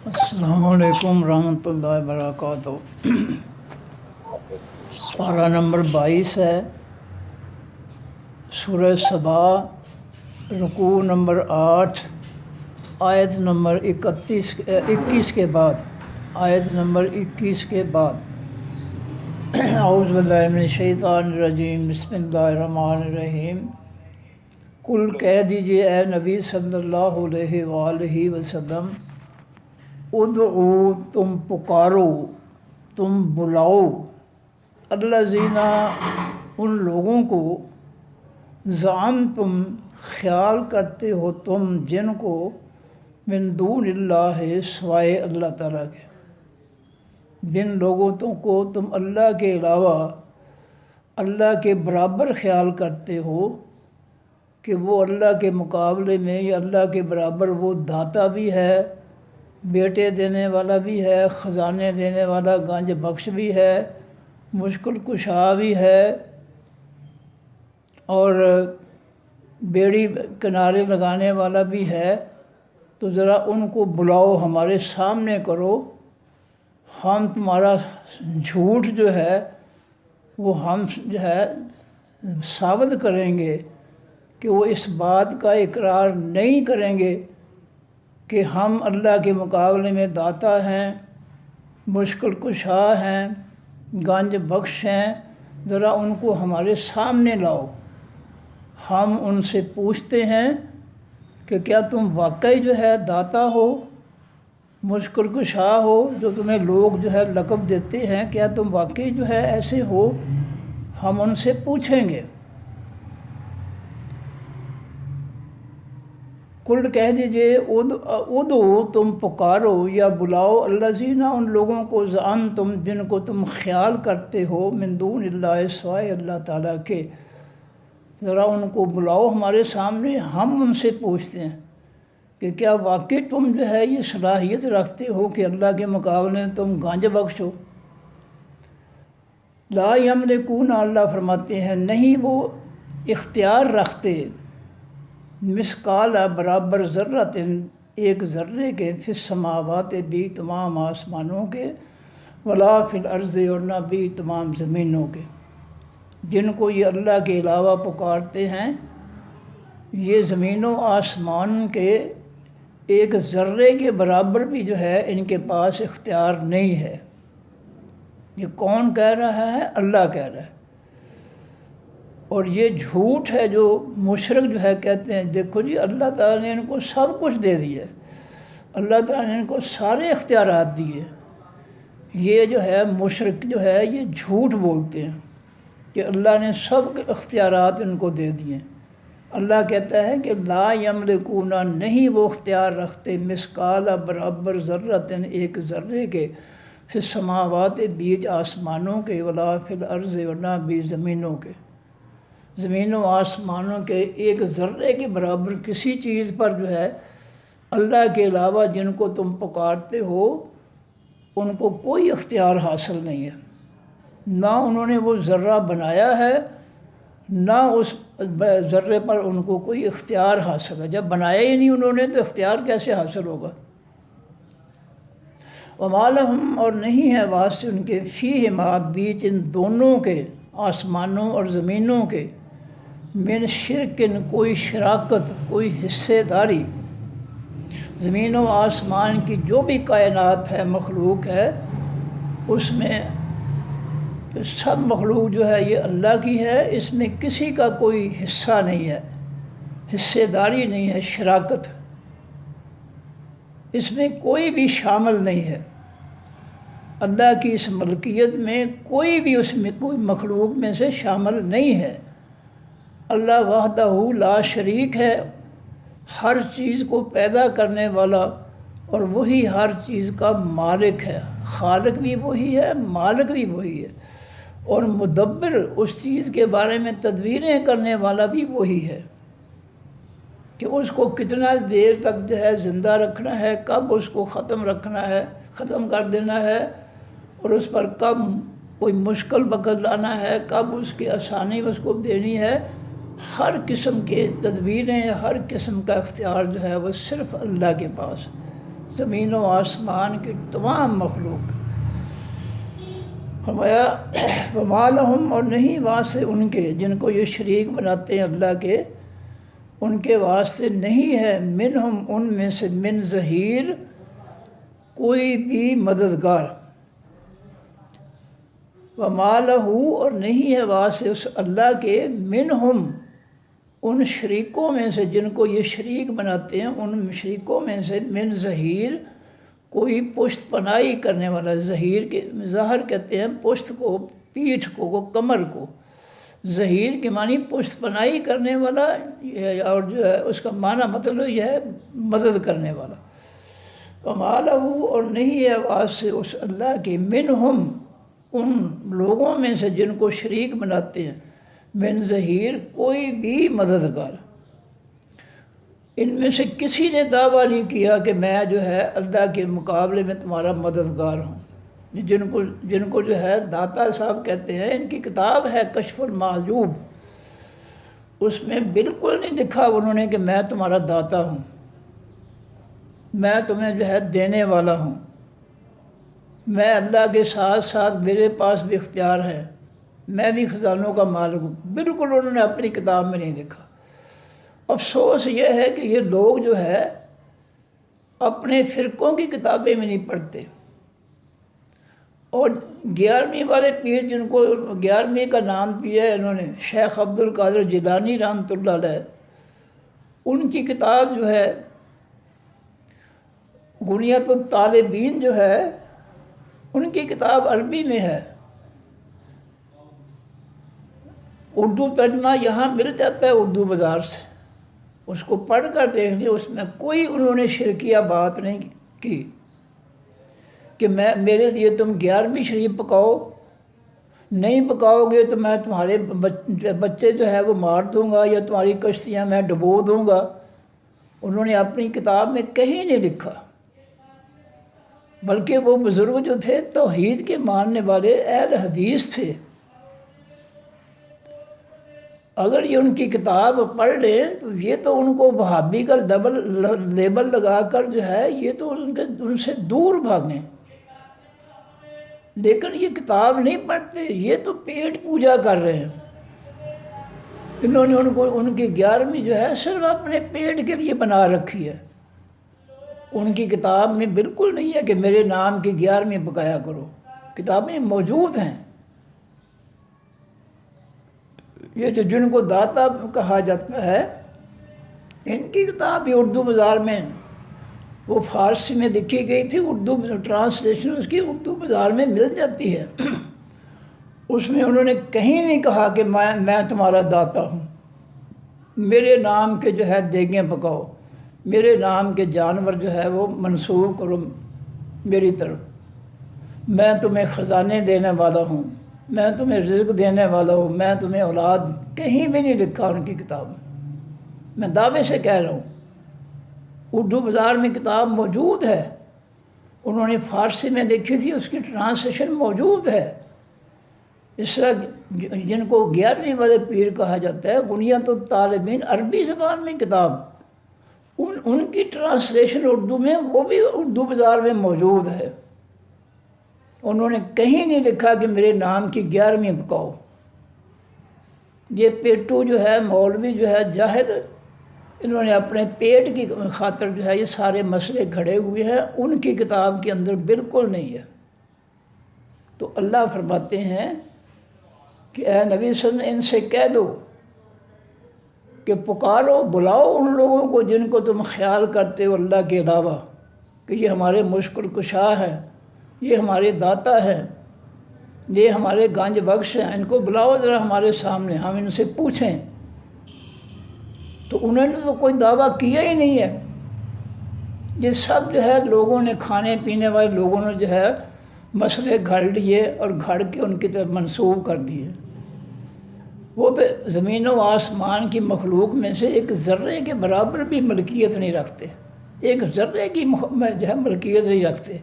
السلام علیکم ورحمۃ اللہ وبرکاتہ۔ پارہ نمبر 22 ہے، سورہ سبا، رکوع نمبر 8، آیت نمبر 21 کے بعد، آیت نمبر 21 کے بعد۔ اعوذ باللہ من الشیطان الرجیم، بسم اللہ الرحمن الرحیم۔ کل کہہ دیجئے اے نبی صلی اللہ علیہ وآلہ وسلم، ادعو تم پکارو، تم بلاؤ، الذین ان لوگوں کو، زعمتم خیال کرتے ہو تم جن کو، من دون اللہ سوائے اللہ تعالیٰ کے، جن لوگوں کو تم اللہ کے علاوہ اللہ کے برابر خیال کرتے ہو کہ وہ اللہ کے مقابلے میں یا اللہ کے برابر وہ داتا بھی ہے، بیٹے دینے والا بھی ہے، خزانے دینے والا، گنج بخش بھی ہے، مشکل کشا بھی ہے، اور بیڑی کنارے لگانے والا بھی ہے، تو ذرا ان کو بلاؤ، ہمارے سامنے کرو، ہم تمہارا جھوٹ جو ہے وہ ہم جو ہے ثابت کریں گے کہ وہ اس بات کا اقرار نہیں کریں گے کہ ہم اللہ کے مقابلے میں داتا ہیں، مشکل کشا ہیں، گنج بخش ہیں، ذرا ان کو ہمارے سامنے لاؤ۔ ہم ان سے پوچھتے ہیں کہ کیا تم واقعی جو ہے داتا ہو، مشکل کشا ہو، جو تمہیں لوگ جو ہے لقب دیتے ہیں، کیا تم واقعی جو ہے ایسے ہو؟ ہم ان سے پوچھیں گے۔ کل کہہ دیجئے ادعو تم پکارو یا بلاؤ، الذین ان لوگوں کو، زعمتم جن کو تم خیال کرتے ہو، من دون اللہ سوائے اللہ تعالیٰ کے، ذرا ان کو بلاؤ ہمارے سامنے۔ ہم ان سے پوچھتے ہیں کہ کیا واقعی تم جو ہے یہ صلاحیت رکھتے ہو کہ اللہ کے مقابلے میں تم گنج بخش ہو؟ لا یملکون، اللہ فرماتے ہیں نہیں وہ اختیار رکھتے، مثقال برابر ذرۃ ایک ذرے کے، فی السماوات بھی تمام آسمانوں کے، ولا فی الارض اور نہ بھی تمام زمینوں کے۔ جن کو یہ اللہ کے علاوہ پکارتے ہیں، یہ زمین و آسمان کے ایک ذرے کے برابر بھی جو ہے ان کے پاس اختیار نہیں ہے۔ یہ کون کہہ رہا ہے؟ اللہ کہہ رہا ہے۔ اور یہ جھوٹ ہے جو مشرک جو ہے کہتے ہیں دیکھو جی اللہ تعالیٰ نے ان کو سب کچھ دے دیا ہے، اللہ تعالیٰ نے ان کو سارے اختیارات دیے۔ یہ جو ہے مشرک جو ہے یہ جھوٹ بولتے ہیں کہ اللہ نے سب اختیارات ان کو دے دیے۔ اللہ کہتا ہے کہ لا یملکون، نہیں وہ اختیار رکھتے، مثقال برابر ذرۃ ایک ذرے کے، فی السماوات بیچ آسمانوں کے، ولا فی الارض ورنہ بھی زمینوں کے، زمین و آسمانوں کے ایک ذرے کے برابر کسی چیز پر جو ہے اللہ کے علاوہ جن کو تم پکارتے ہو ان کو کوئی اختیار حاصل نہیں ہے۔ نہ انہوں نے وہ ذرہ بنایا ہے، نہ اس ذرے پر ان کو کوئی اختیار حاصل ہے۔ جب بنایا ہی نہیں انہوں نے تو اختیار کیسے حاصل ہوگا؟ وما لہم، اور نہیں ہے واسطے ان کے، فیہما بیچ ان دونوں کے، آسمانوں اور زمینوں کے، من شرکن کوئی شراکت، کوئی حصے داری۔ زمین و آسمان کی جو بھی کائنات ہے، مخلوق ہے، اس میں سب مخلوق جو ہے یہ اللہ کی ہے، اس میں کسی کا کوئی حصہ نہیں ہے، حصے داری نہیں ہے، شراکت اس میں کوئی بھی شامل نہیں ہے۔ اللہ کی اس ملکیت میں کوئی بھی اس میں کوئی مخلوق میں سے شامل نہیں ہے۔ اللہ وحدہ لا شریک ہے، ہر چیز کو پیدا کرنے والا، اور وہی ہر چیز کا مالک ہے، خالق بھی وہی ہے، مالک بھی وہی ہے، اور مدبر اس چیز کے بارے میں تدبیریں کرنے والا بھی وہی ہے کہ اس کو کتنا دیر تک جو ہے زندہ رکھنا ہے، کب اس کو ختم رکھنا ہے، ختم کر دینا ہے، اور اس پر کب کوئی مشکل وقت لانا ہے، کب اس کی آسانی اس کو دینی ہے۔ ہر قسم کے تدبیریں، ہر قسم کا اختیار جو ہے وہ صرف اللہ کے پاس۔ زمین و آسمان کی تمام مخلوق۔ فرمایا وما لہم، اور نہیں واسطے ان کے جن کو یہ شریک بناتے ہیں اللہ کے، ان کے واسطے نہیں ہے منہم ان میں سے من ظہیر کوئی بھی مددگار، وما لہو اور نہیں ہے واسطے اس اللہ کے منہم ان شریکوں میں سے جن کو یہ شریک بناتے ہیں، ان شریکوں میں سے من ظہیر کوئی پشت پناہی کرنے والا۔ ظہیر کے ظہر کہتے ہیں پشت کو، پیٹھ کو، کمر کو۔ ظہیر کے معنی پشت پناہی کرنے والا، اور جو ہے اس کا معنی مطلب یہ ہے مدد کرنے والا۔ وما لہو اور نہیں ہے واسطے اس اللہ کے منہم ان لوگوں میں سے جن کو شریک بناتے ہیں، من ظہیر کوئی بھی مددگار۔ ان میں سے کسی نے دعویٰ نہیں کیا کہ میں جو ہے اللہ کے مقابلے میں تمہارا مددگار ہوں۔ جن کو جو ہے داتا صاحب کہتے ہیں، ان کی کتاب ہے کشف المحجوب، اس میں بالکل نہیں لکھا انہوں نے کہ میں تمہارا داتا ہوں، میں تمہیں جو ہے دینے والا ہوں، میں اللہ کے ساتھ ساتھ میرے پاس بھی اختیار ہے، میں بھی خزانوں کا مالک ہوں۔ بالکل انہوں نے اپنی کتاب میں نہیں لکھا۔ افسوس یہ ہے کہ یہ لوگ جو ہے اپنے فرقوں کی کتابیں میں نہیں پڑھتے، اور 11ویں والے پیر جن کو 11ویں کا نام دیا ہے انہوں نے، شیخ عبد القادر جیلانی رحمۃ اللہ علیہ، ان کی کتاب جو ہے غنیت الطالبین جو ہے، ان کی کتاب عربی میں ہے، اردو ترجمہ یہاں مل جاتا ہے اردو بازار سے، اس کو پڑھ کر دیکھ لیں، اس میں کوئی انہوں نے شرکیہ بات نہیں کی کہ میرے لیے تم 11ویں شریف پکاؤ، نہیں پکاؤ گے تو میں تمہارے بچے جو ہے وہ مار دوں گا، یا تمہاری کشتیاں میں ڈبو دوں گا۔ انہوں نے اپنی کتاب میں کہیں نہیں لکھا، بلکہ وہ بزرگ جو تھے توحید کے ماننے والے اہل حدیث تھے۔ اگر یہ ان کی کتاب پڑھ لیں تو یہ تو ان کو وہابی کا لیبل لگا کر جو ہے یہ تو ان سے دور بھاگیں، لیکن یہ کتاب نہیں پڑھتے، یہ تو پیٹ پوجا کر رہے ہیں۔ انہوں نے ان کی 11ویں جو ہے صرف اپنے پیٹ کے لیے بنا رکھی ہے۔ ان کی کتاب میں بالکل نہیں ہے کہ میرے نام کی 11ویں پکایا کرو، کتابیں موجود ہیں۔ یہ جو جن کو داتا کہا جاتا ہے، ان کی کتاب بھی اردو بازار میں، وہ فارسی میں لکھی گئی تھی، اردو ٹرانسلیشن اس کی اردو بازار میں مل جاتی ہے۔ اس میں انہوں نے کہیں نہیں کہا کہ میں تمہارا داتا ہوں، میرے نام کے جو ہے دیگیں پکاؤ، میرے نام کے جانور جو ہے وہ منسوب کرو میری طرف، میں تمہیں خزانے دینے والا ہوں، میں تمہیں رزق دینے والا ہوں، میں تمہیں اولاد، کہیں بھی نہیں لکھا ان کی کتاب میں۔ میں دعوے سے کہہ رہا ہوں، اردو بازار میں کتاب موجود ہے، انہوں نے فارسی میں لکھی تھی، اس کی ٹرانسلیشن موجود ہے۔ اس طرح جن کو 11ویں والے پیر کہا جاتا ہے، غنیت الطالبین عربی زبان میں کتاب، ان کی ٹرانسلیشن اردو میں، وہ بھی اردو بازار میں موجود ہے۔ انہوں نے کہیں نہیں لکھا کہ میرے نام کی 11ویں پکاؤ۔ یہ پیٹو جو ہے، مولوی جو ہے جاہد، انہوں نے اپنے پیٹ کی خاطر جو ہے یہ سارے مسئلے کھڑے ہوئے ہیں، ان کی کتاب کے اندر بالکل نہیں ہے۔ تو اللہ فرماتے ہیں کہ اے نبی صلی اللہ علیہ وسلم ان سے کہہ دو کہ پکارو، بلاؤ ان لوگوں کو جن کو تم خیال کرتے ہو اللہ کے علاوہ کہ یہ ہمارے مشکل کشا ہیں، یہ ہمارے داتا ہیں، یہ ہمارے گنج بخش ہیں، ان کو بلاؤ ذرا ہمارے سامنے، ہم ان سے پوچھیں۔ تو انہوں نے تو کوئی دعویٰ کیا ہی نہیں ہے۔ یہ سب جو ہے لوگوں نے، کھانے پینے والے لوگوں نے جو ہے مسئلے گھڑ لیے اور گھڑ کے ان کی طرف منسوب کر دیے۔ وہ تو زمین و آسمان کی مخلوق میں سے ایک ذرے کے برابر بھی ملکیت نہیں رکھتے، ایک ذرے کی جو ہے ملکیت نہیں رکھتے،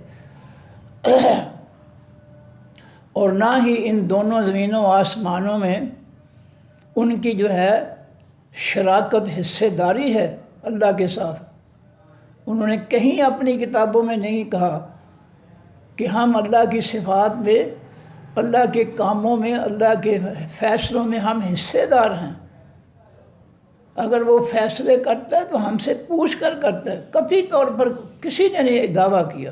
اور نہ ہی ان دونوں زمینوں و آسمانوں میں ان کی جو ہے شراکت، حصے داری ہے اللہ کے ساتھ۔ انہوں نے کہیں اپنی کتابوں میں نہیں کہا کہ ہم اللہ کی صفات میں، اللہ کے کاموں میں، اللہ کے فیصلوں میں ہم حصے دار ہیں۔ اگر وہ فیصلے کرتا ہے تو ہم سے پوچھ کر کرتا ہے، قطعی طور پر کسی نے نہیں دعویٰ کیا،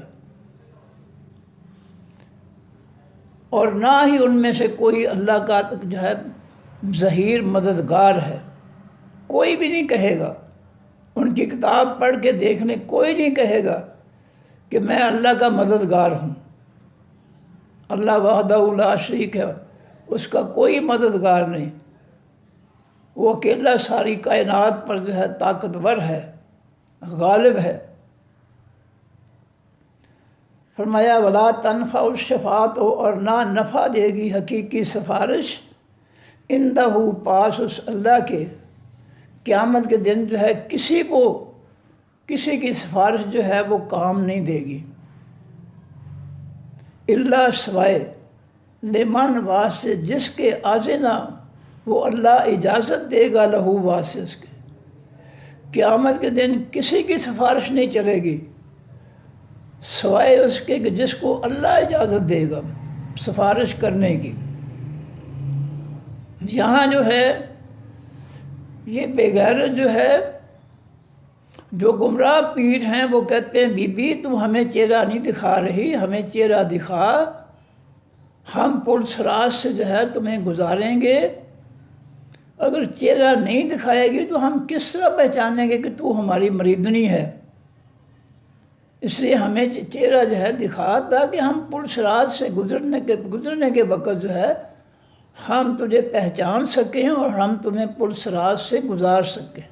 اور نہ ہی ان میں سے کوئی اللہ کا جو ہے ظہیر مددگار ہے، کوئی بھی نہیں کہے گا۔ ان کی کتاب پڑھ کے دیکھنے کوئی نہیں کہے گا کہ میں اللہ کا مددگار ہوں۔ اللہ وحدہ لا شریک ہے، اس کا کوئی مددگار نہیں، وہ اکیلا ساری کائنات پر جو ہے طاقتور ہے، غالب ہے۔ فرمایا ولا تنفع الشفاعت، اور نہ نفع دے گی حقیقی سفارش عندہ پاس اس اللہ کے، قیامت کے دن جو ہے کسی کی سفارش جو ہے وہ کام نہیں دے گی، اللہ سوائے لمن واسطے جس کے آذنا وہ اللہ اجازت دے گا، لہو واسطے اس کے۔ قیامت کے دن کسی کی سفارش نہیں چلے گی سوائے اس کے کہ جس کو اللہ اجازت دے گا سفارش کرنے کی۔ یہاں جو ہے یہ بے غیرت جو ہے، جو گمراہ پیر ہیں، وہ کہتے ہیں بی بی تم ہمیں چہرہ نہیں دکھا رہی، ہمیں چہرہ دکھا، ہم پل صراط سے جو ہے تمہیں گزاریں گے۔ اگر چہرہ نہیں دکھائے گی تو ہم کس طرح پہچانیں گے کہ تو ہماری مریدنی ہے؟ اس لیے ہمیں چہرہ جو ہے دکھا، تاکہ ہم پل صراط سے گزرنے کے وقت جو ہے ہم تجھے پہچان سکیں اور ہم تمہیں پل صراط سے گزار سکیں۔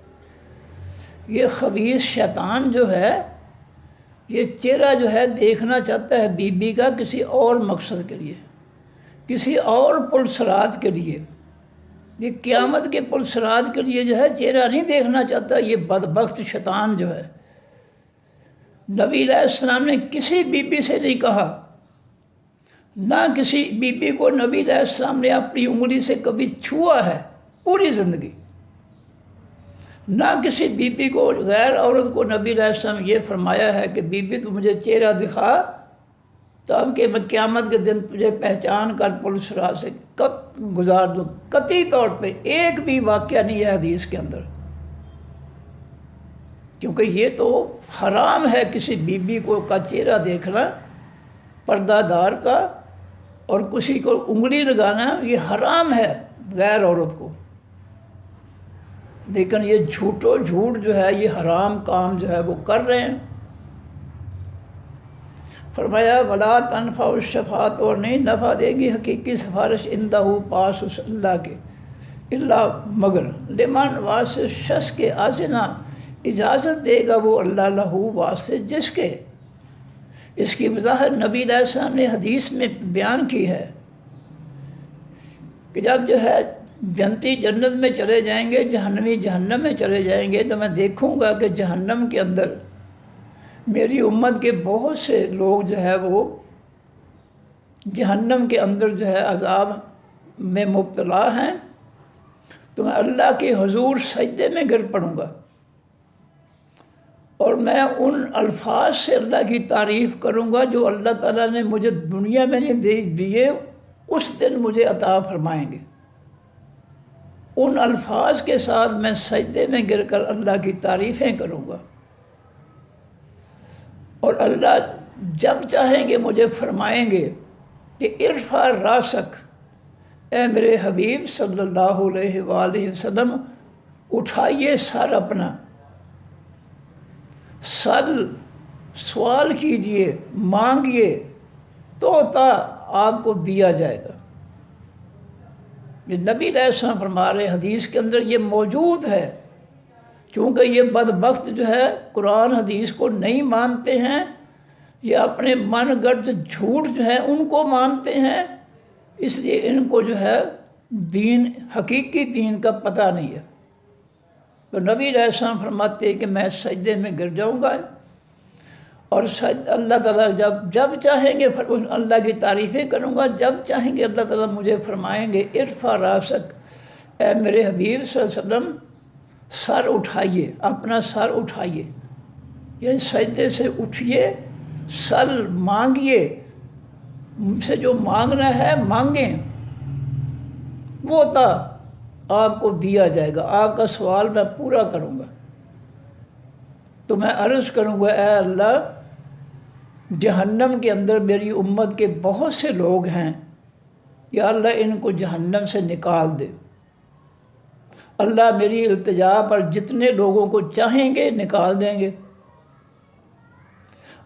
یہ خبیث شیطان جو ہے یہ چہرہ جو ہے دیکھنا چاہتا ہے بی بی کا کسی اور مقصد کے لیے، کسی اور پل صراط کے لیے۔ یہ قیامت کے پل صراط کے لیے جو ہے چہرہ نہیں دیکھنا چاہتا یہ بدبخت شیطان جو ہے۔ نبی علیہ السلام نے کسی بی بی سے نہیں کہا، نہ کسی بی بی کو نبی علیہ السلام نے اپنی انگلی سے کبھی چھوا ہے پوری زندگی، نہ کسی بی بی کو، غیر عورت کو نبی علیہ السلام یہ فرمایا ہے کہ بی بی تو مجھے چہرہ دکھا تب کہ میں قیامت کے دن تجھے پہچان کر پل صراط سے کب گزار دوں۔ قطعی طور پہ ایک بھی واقعہ نہیں ہے حدیث کے اندر، کیونکہ یہ تو حرام ہے کسی بی بی کا چہرہ دیکھنا، پردہ دار کا، اور کسی کو انگلی لگانا، یہ حرام ہے غیر عورت کو۔ لیکن یہ جھوٹ جو ہے یہ حرام کام جو ہے وہ کر رہے ہیں۔ فرمایا ولا تنفع الشفاعت، اور نہیں نفع دے گی حقیقی سفارش عندہ پاس اس اللہ کے، اللہ مگر لمن واسطے شخص کے آذنا اجازت دے گا وہ اللہ، لہو واسطے جس کے۔ اس کی وضاحت نبی علیہ السلام نے حدیث میں بیان کی ہے کہ جب جو ہے جنتی جنت میں چلے جائیں گے، جہنمی جہنم میں چلے جائیں گے، تو میں دیکھوں گا کہ جہنم کے اندر میری امت کے بہت سے لوگ جو ہے وہ جہنم کے اندر جو ہے عذاب میں مبتلا ہیں، تو میں اللہ کے حضور سجدے میں گر پڑوں گا، اور میں ان الفاظ سے اللہ کی تعریف کروں گا جو اللہ تعالیٰ نے مجھے دنیا میں نہیں دیے، اس دن مجھے عطا فرمائیں گے۔ ان الفاظ کے ساتھ میں سجدے میں گر کر اللہ کی تعریفیں کروں گا، اور اللہ جب چاہیں گے مجھے فرمائیں گے کہ ارفع راسک، اے میرے حبیب صلی اللہ علیہ وآلہ وسلم اٹھائیے سر اپنا، سوال کیجئے، مانگیے تو عطا آپ کو دیا جائے گا۔ یہ نبی علیہ السلام فرما رہے حدیث کے اندر یہ موجود ہے، چونکہ یہ بدبخت جو ہے قرآن حدیث کو نہیں مانتے ہیں، یہ اپنے من گڑت جھوٹ جو ہے ان کو مانتے ہیں، اس لیے ان کو جو ہے دین، حقیقی دین کا پتہ نہیں ہے۔ تو نبی علیہ السلام فرماتے ہیں کہ میں سجدے میں گر جاؤں گا، اور اللہ تعالیٰ جب چاہیں گے اللہ کی تعریفیں کروں گا، جب چاہیں گے اللہ تعالیٰ مجھے فرمائیں گے ارفع راسک، اے میرے حبیب صلی اللہ علیہ وسلم سر اٹھائیے، اپنا سر اٹھائیے۔ یعنی سجدے سے اٹھیے، سل مانگیے، مجھ سے جو مانگنا ہے مانگیں، وہ تھا آپ کو دیا جائے گا، آپ کا سوال میں پورا کروں گا۔ تو میں عرض کروں گا اے اللہ، جہنم کے اندر میری امت کے بہت سے لوگ ہیں، یا اللہ ان کو جہنم سے نکال دے۔ اللہ میری التجا پر جتنے لوگوں کو چاہیں گے نکال دیں گے۔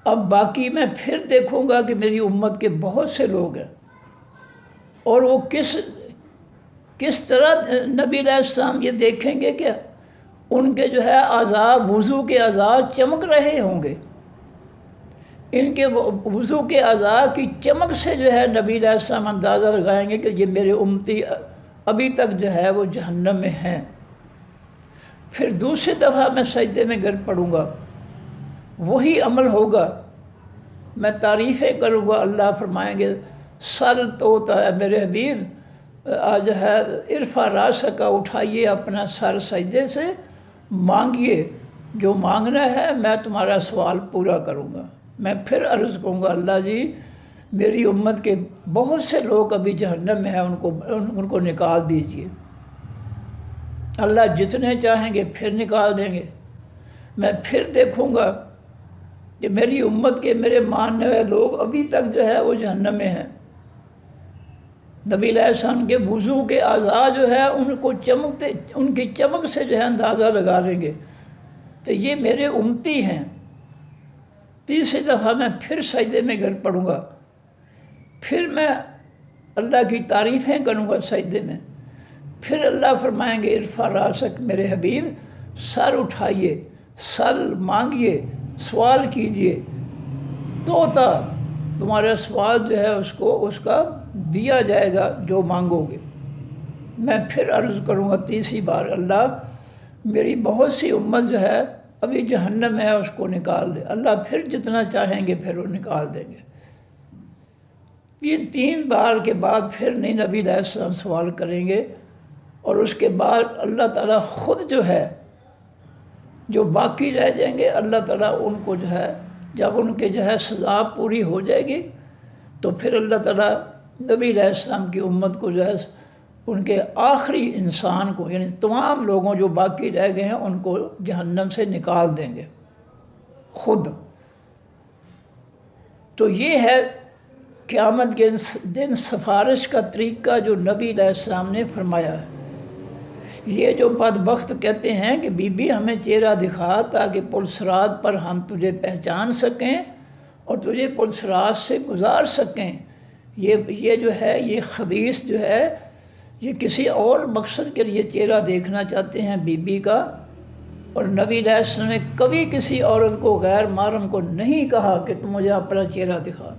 اب باقی میں پھر دیکھوں گا کہ میری امت کے بہت سے لوگ ہیں، اور وہ کس طرح نبی علیہ السلام یہ دیکھیں گے کہ ان کے جو ہے اعضاء، وضو کے اعضاء چمک رہے ہوں گے۔ ان کے وضو کے اعضاء کی چمک سے جو ہے نبی علیہ السلام اندازہ لگائیں گے کہ یہ میرے امتی ابھی تک جو ہے وہ جہنم میں ہیں۔ پھر دوسری دفعہ میں سجدے میں گر پڑوں گا، وہی عمل ہوگا، میں تعریفیں کروں گا۔ اللہ فرمائیں گے سل تو ہے میرے حبیب، آج ہے ارفع راسک، اٹھائیے اپنا سر سجدے سے، مانگیے، جو مانگنا ہے میں تمہارا سوال پورا کروں گا۔ میں پھر عرض کروں گا اللہ جی میری امت کے بہت سے لوگ ابھی جہنم میں ہیں، ان کو نکال دیجئے۔ اللہ جتنے چاہیں گے پھر نکال دیں گے۔ میں پھر دیکھوں گا کہ میری امت کے میرے ماننے والے لوگ ابھی تک جو ہے وہ جہنم میں ہیں۔ نبی علیہ السلام کے وضو کے اعضاء جو ہے ان کو چمکتے، ان کی چمک سے جو ہے اندازہ لگا لیں گے تو یہ میرے امتی ہیں۔ تیسری دفعہ میں پھر سجدے میں گر پڑوں گا، پھر میں اللہ کی تعریفیں کروں گا سجدے میں۔ پھر اللہ فرمائیں گے ارفع راسک میرے حبیب، سر اٹھائیے، سل مانگیے، سوال کیجئے، تو تمہارا سوال جو ہے اس کا دیا جائے گا جو مانگو گے۔ میں پھر عرض کروں گا تیسری بار اللہ میری بہت سی امت جو ہے ابھی جہنم میں ہے، اس کو نکال دے۔ اللہ پھر جتنا چاہیں گے پھر وہ نکال دیں گے۔ یہ 3 بار کے بعد پھر نہیں نبی علیہ السلام سوال کریں گے، اور اس کے بعد اللہ تعالیٰ خود جو ہے جو باقی رہ جائیں گے، اللہ تعالیٰ ان کو جو ہے جب ان کے جو ہے سزا پوری ہو جائے گی تو پھر اللہ تعالیٰ نبی علیہ السلام کی امت کو جو ہے ان کے آخری انسان کو، یعنی تمام لوگوں جو باقی رہ گئے ہیں ان کو جہنم سے نکال دیں گے خود۔ تو یہ ہے قیامت کے دن سفارش کا طریقہ جو نبی علیہ السلام نے فرمایا ہے۔ یہ جو بدبخت کہتے ہیں کہ بی بی ہمیں چہرہ دکھا تاکہ پل صراط پر ہم تجھے پہچان سکیں اور تجھے پل صراط سے گزار سکیں، یہ جو ہے یہ خبیث جو ہے یہ کسی اور مقصد کے لیے چہرہ دیکھنا چاہتے ہیں بی بی کا۔ اور نبی علیہ السلام نے کبھی کسی عورت کو، غیر محرم کو نہیں کہا کہ تم مجھے اپنا چہرہ دکھا۔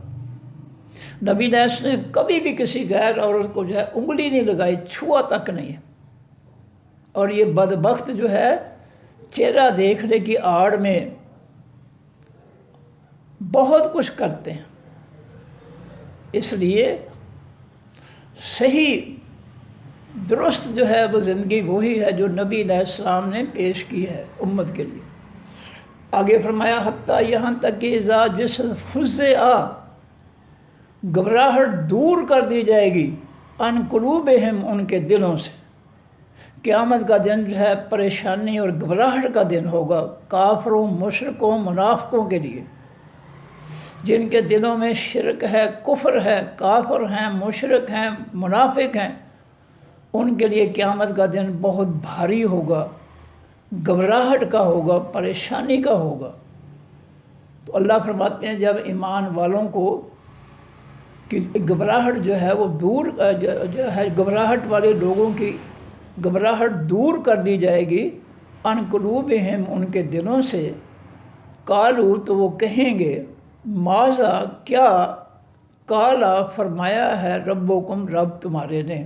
نبی علیہ السلام نے کبھی بھی کسی غیر عورت کو جو ہے انگلی نہیں لگائی، چھوا تک نہیں ہے۔ اور یہ بدبخت جو ہے چہرہ دیکھنے کی آڑ میں بہت کچھ کرتے ہیں۔ اس لیے صحیح درست جو ہے وہ زندگی وہی ہے جو نبی علیہ السلام نے پیش کی ہے امت کے لیے۔ آگے فرمایا حتیٰ یہاں تک کہ اذا جس فزع گھبراہٹ دور کر دی جائے گی ان قلوبہم ان کے دلوں سے۔ قیامت کا دن جو ہے پریشانی اور گھبراہٹ کا دن ہوگا کافروں، مشرکوں، منافقوں کے لیے، جن کے دلوں میں شرک ہے، کفر ہے، کافر ہیں، مشرک ہیں، منافق ہیں، ان کے لیے قیامت کا دن بہت بھاری ہوگا، گھبراہٹ کا ہوگا، پریشانی کا ہوگا۔ تو اللہ فرماتے ہیں جب ایمان والوں کو کہ گھبراہٹ جو ہے وہ دور جو ہے گھبراہٹ والے لوگوں کی گھبراہٹ دور کر دی جائے گی ان قلوبہم ان کے دلوں سے، قالو تو وہ کہیں گے ماذا کیا، قالا فرمایا ہے ربکم رب تمہارے نے۔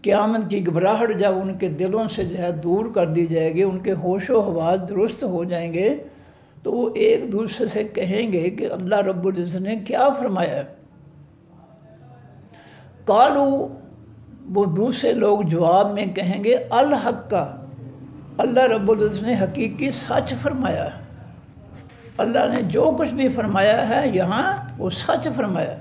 قیامت کی گھبراہٹ جب ان کے دلوں سے جو ہے دور کر دی جائے گی، ان کے ہوش و حواس درست ہو جائیں گے تو وہ ایک دوسرے سے کہیں گے کہ اللہ رب العزت نے کیا فرمایا ہے۔ قالو وہ دوسرے لوگ جواب میں کہیں گے الحق کا، اللہ رب العزت نے حقیقی سچ فرمایا ہے۔ اللہ نے جو کچھ بھی فرمایا ہے یہاں وہ سچ فرمایا۔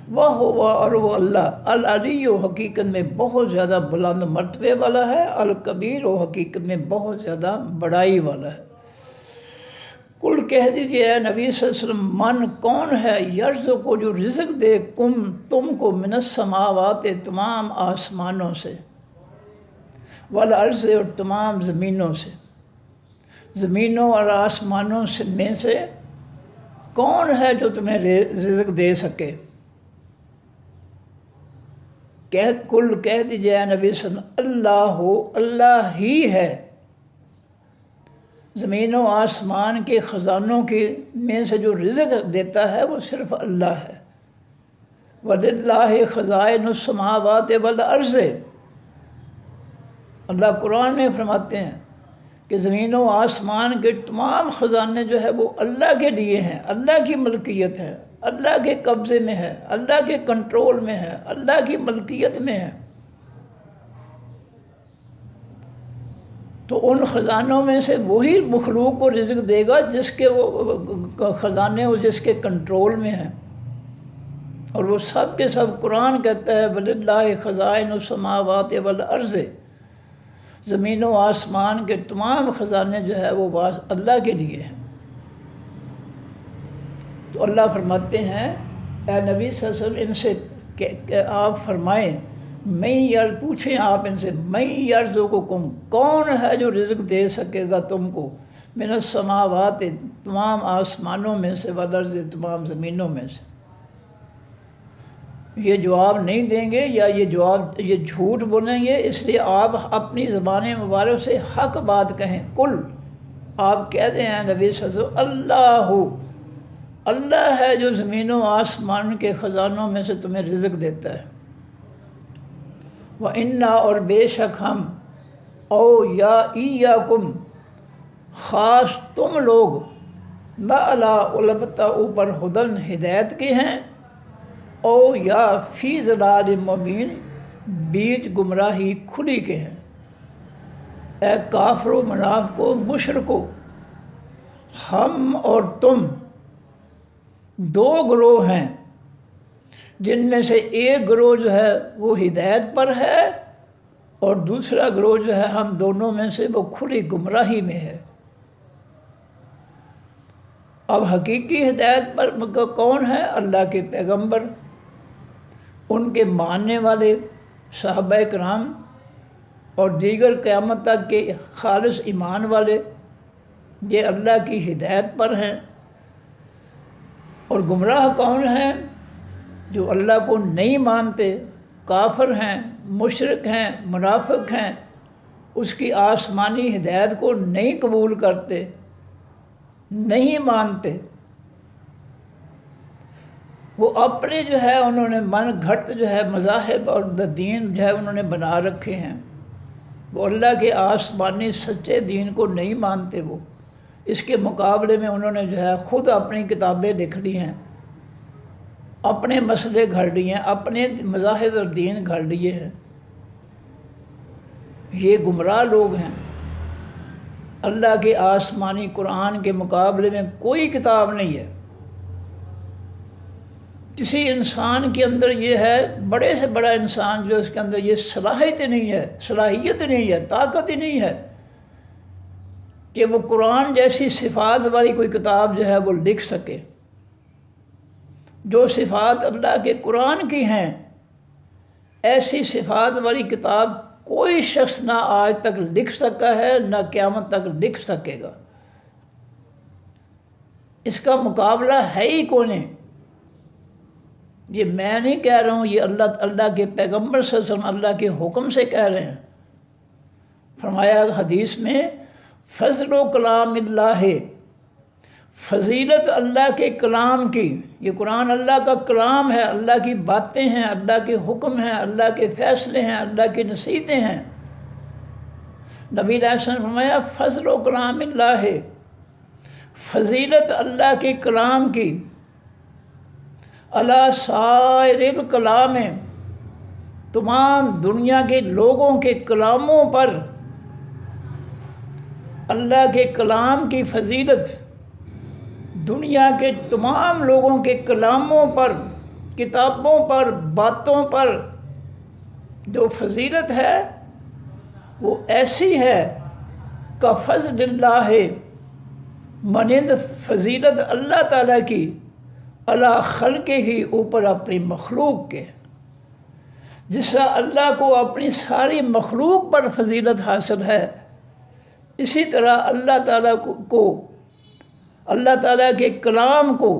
وہ ہوا، اور وہ اللہ العلی و حقیقت میں بہت زیادہ بلند مرتبے والا ہے، الکبیر و حقیقت میں بہت زیادہ بڑائی والا ہے۔ کل کہہ دیجئے اے نبی صلی اللہ علیہ وسلم، من کون ہے یرزق کو جو رزق دے تم کو من السماوات تمام آسمانوں سے، والارض اور تمام زمینوں سے، زمینوں اور آسمانوں میں سے کون ہے جو تمہیں رزق دے سکے؟ کل کہہ دیجئے اے نبی صلی اللہ علیہ وسلم، اللہ ہو، اللہ ہی ہے، زمین و آسمان کے خزانوں کے میں سے جو رزق دیتا ہے وہ صرف اللہ ہے۔ وَلِلَّهِ خَزَائِنُ السَّمَاوَاتِ وَالْأَرْضِ، اللہ قرآن میں فرماتے ہیں کہ زمین و آسمان کے تمام خزانے جو ہے وہ اللہ کے لیے ہیں، اللہ کی ملکیت ہے، اللہ کے قبضے میں ہے، اللہ کے کنٹرول میں ہے، اللہ کی ملکیت میں ہے۔ تو ان خزانوں میں سے وہی مخلوق کو رزق دے گا جس کے وہ خزانے اور جس کے کنٹرول میں ہیں، اور وہ سب کے سب قرآن کہتا ہے وَلِلَّهِ خَزَائِنُ السَّمَاوَاتِ وَالْأَرْضِ، زمین و آسمان کے تمام خزانے جو ہے وہ اللہ کے لیے ہیں۔ تو اللہ فرماتے ہیں اے نبی صلی اللہ علیہ وسلم ان سے کہ آپ فرمائیں، پوچھیں آپ ان سے، میں یرزقکم، کون ہے جو رزق دے سکے گا تم کو، من السماوات تمام آسمانوں میں سے، والارض تمام زمینوں میں سے۔ یہ جواب نہیں دیں گے یا یہ جھوٹ بولیں گے، اس لیے آپ اپنی زبان مبارک سے حق بات کہیں۔ کل آپ کہہ دیں اے نبی صلی اللہ علیہ وسلم، اللہ ہے جو زمین و آسمان کے خزانوں میں سے تمہیں رزق دیتا ہے۔ وَإِنَّا، اور بے شک ہم، او یا ایاکم، خاص تم لوگ، لَعَلَىٰ، البتہ اوپر، ہدن، ہدایت کے ہیں، او یا فی ضلال مبین، بیچ گمراہی کھلی کے ہیں۔ اے کافر و منافقو، مشرکو، ہم اور تم دو گروہ ہیں، جن میں سے ایک گروہ جو ہے وہ ہدایت پر ہے اور دوسرا گروہ جو ہے ہم دونوں میں سے وہ کھلی گمراہی میں ہے۔ اب حقیقی ہدایت پر کون ہے؟ اللہ کے پیغمبر، ان کے ماننے والے صحابہ کرام اور دیگر قیامت تک کے خالص ایمان والے، یہ اللہ کی ہدایت پر ہیں۔ اور گمراہ کون ہیں؟ جو اللہ کو نہیں مانتے، کافر ہیں، مشرک ہیں، منافق ہیں، اس کی آسمانی ہدایت کو نہیں قبول کرتے، نہیں مانتے۔ وہ اپنے جو ہے انہوں نے من گھٹ جو ہے مذاہب اور دین جو ہے انہوں نے بنا رکھے ہیں، وہ اللہ کے آسمانی سچے دین کو نہیں مانتے۔ وہ اس کے مقابلے میں انہوں نے جو ہے خود اپنی کتابیں لکھ لی ہیں، اپنے مسئلے گھڑ لیے ہیں، اپنے مذاہب اور دین گھڑ لیے ہیں۔ یہ گمراہ لوگ ہیں۔ اللہ کے آسمانی قرآن کے مقابلے میں کوئی کتاب نہیں ہے۔ کسی انسان کے اندر یہ ہے، بڑے سے بڑا انسان جو اس کے اندر یہ صلاحیت نہیں ہے، طاقت ہی نہیں ہے کہ وہ قرآن جیسی صفات والی کوئی کتاب جو ہے وہ لکھ سکے۔ جو صفات اللہ کے قرآن کی ہیں، ایسی صفات والی کتاب کوئی شخص نہ آج تک لکھ سکا ہے، نہ قیامت تک لکھ سکے گا۔ اس کا مقابلہ ہے ہی کون ہے؟ یہ میں نہیں کہہ رہا ہوں، یہ اللہ کے پیغمبر صلی اللہ علیہ وسلم اللہ کے حکم سے کہہ رہے ہیں۔ فرمایا حدیث میں، فضل و کلام اللہ، فضیلت اللہ کے کلام کی، یہ قرآن اللہ کا کلام ہے، اللہ کی باتیں ہیں، اللہ کے حکم ہیں، اللہ کے فیصلے ہیں، اللہ کی نصیحتیں ہیں۔ نبی علیہ السلام نے فرمایا فضل و کلام اللہ، فضیلت اللہ کے کلام کی، علی سائر الکلام، تمام دنیا کے لوگوں کے کلاموں پر اللہ کے کلام کی فضیلت دنیا کے تمام لوگوں کے کلاموں پر، کتابوں پر، باتوں پر جو فضیلت ہے وہ ایسی ہے کہ فضل اللہ ہے، مانند فضیلت اللہ تعالیٰ کی علی خلق ہی، اوپر اپنی مخلوق کے. جس طرح اللہ کو اپنی ساری مخلوق پر فضیلت حاصل ہے، اسی طرح اللہ تعالیٰ کو اللہ تعالیٰ کے کلام کو،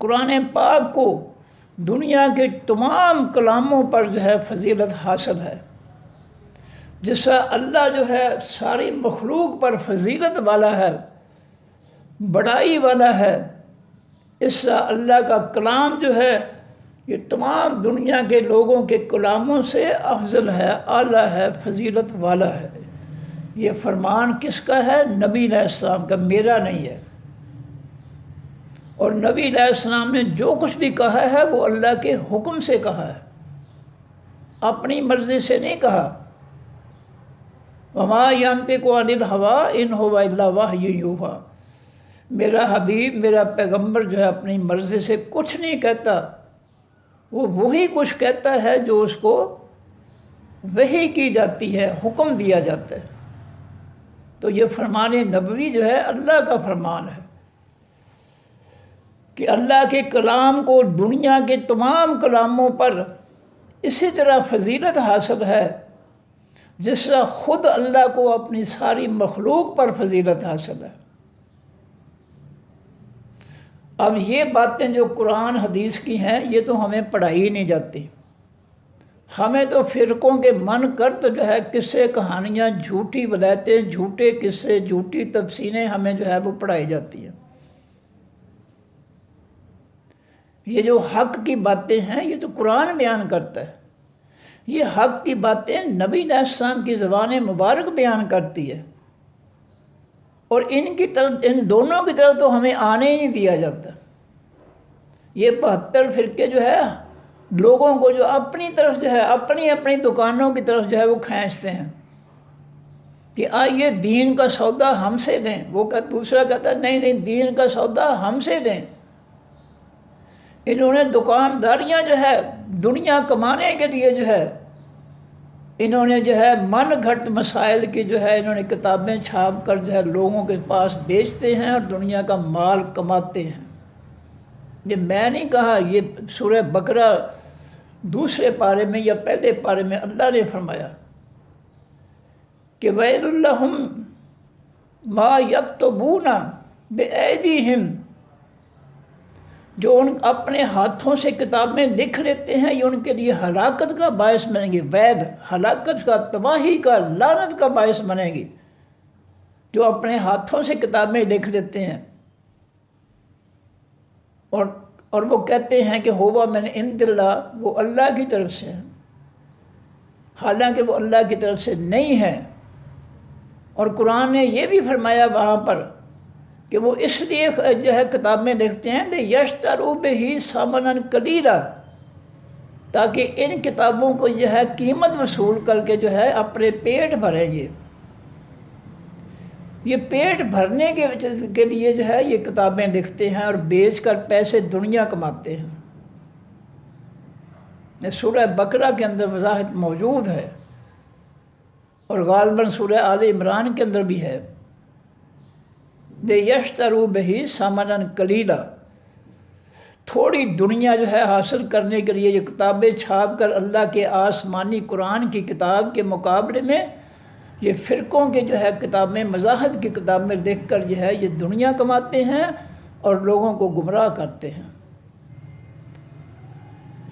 قرآن پاک کو دنیا کے تمام کلاموں پر جو ہے فضیلت حاصل ہے. جس طرح اللہ جو ہے ساری مخلوق پر فضیلت والا ہے، بڑائی والا ہے، اس طرح اللہ کا کلام جو ہے یہ تمام دنیا کے لوگوں کے کلاموں سے افضل ہے، اعلیٰ ہے، فضیلت والا ہے. یہ فرمان کس کا ہے؟ نبی علیہ السلام کا، میرا نہیں ہے. اور نبی علیہ السلام نے جو کچھ بھی کہا ہے وہ اللہ کے حکم سے کہا ہے، اپنی مرضی سے نہیں کہا. وما ينطق عن الهوى ان هو الا وحی یوحیٰ. میرا حبیب، میرا پیغمبر جو ہے اپنی مرضی سے کچھ نہیں کہتا، وہ وہی کچھ کہتا ہے جو اس کو وحی کی جاتی ہے، حکم دیا جاتا ہے. تو یہ فرمان نبوی جو ہے اللہ کا فرمان ہے کہ اللہ کے کلام کو دنیا کے تمام کلاموں پر اسی طرح فضیلت حاصل ہے جس طرح خود اللہ کو اپنی ساری مخلوق پر فضیلت حاصل ہے. اب یہ باتیں جو قرآن حدیث کی ہیں یہ تو ہمیں پڑھائی نہیں جاتی. ہمیں تو فرقوں کے من کرت جو ہے قصے، کہانیاں، جھوٹی ولایتیں، جھوٹے قصے، جھوٹی تفسیریں ہمیں جو ہے وہ پڑھائی جاتی ہیں. یہ جو حق کی باتیں ہیں یہ تو قرآن بیان کرتا ہے. یہ حق کی باتیں نبی علیہ السلام کی زبان مبارک بیان کرتی ہے، اور ان دونوں کی طرف تو ہمیں آنے ہی نہیں دیا جاتا. یہ 72 فرقے جو ہے لوگوں کو جو اپنی طرف جو ہے اپنی اپنی دکانوں کی طرف جو ہے وہ کھینچتے ہیں کہ آئیے دین کا سودا ہم سے لیں. وہ دوسرا کہتا ہے نہیں نہیں، دین کا سودا ہم سے لیں. انہوں نے دکانداریاں جو ہے دنیا کمانے کے لیے جو ہے انہوں نے جو ہے من گھٹ مسائل کی جو ہے انہوں نے کتابیں چھاپ کر جو ہے لوگوں کے پاس بیچتے ہیں اور دنیا کا مال کماتے ہیں. یہ میں نہیں کہا، یہ سورہ بقرہ دوسرے پارے میں یا پہلے پارے میں اللہ نے فرمایا کہ وَيْلٌ لَهُمْ مَا يَكْتُبُونَ بِأَيْدِيهِمْ. جو ان اپنے ہاتھوں سے کتابیں لکھ لیتے ہیں یہ ان کے لیے ہلاکت کا باعث بنے گی. وید، ہلاکت کا، تباہی کا، لعنت کا باعث بنے گی جو اپنے ہاتھوں سے کتابیں لکھ لیتے ہیں اور وہ کہتے ہیں کہ ہوا من عند اللہ، وہ اللہ کی طرف سے ہے، حالانکہ وہ اللہ کی طرف سے نہیں ہے. اور قرآن نے یہ بھی فرمایا وہاں پر کہ وہ اس لیے جو ہے کتابیں لکھتے ہیں لِيَشْتَرُوا بِهِ ثَمَنًا قَلِيلًا، تاکہ ان کتابوں کو جو ہے قیمت وصول کر کے جو ہے اپنے پیٹ بھریں گے. یہ پیٹ بھرنے کے لیے جو ہے یہ کتابیں لکھتے ہیں اور بیچ کر پیسے دنیا کماتے ہیں. سورہ بقرہ کے اندر وضاحت موجود ہے اور غالباً سورہ آل عمران کے اندر بھی ہے. لِيَشْتَرُوا بِهِ ثَمَنًا قَلِيلًا. تھوڑی دنیا جو ہے حاصل کرنے کے لیے یہ کتابیں چھاپ کر اللہ کے آسمانی قرآن کی کتاب کے مقابلے میں یہ فرقوں کے جو ہے کتابیں، مذاہب کی کتابیں لکھ کر جو ہے یہ دنیا کماتے ہیں اور لوگوں کو گمراہ کرتے ہیں.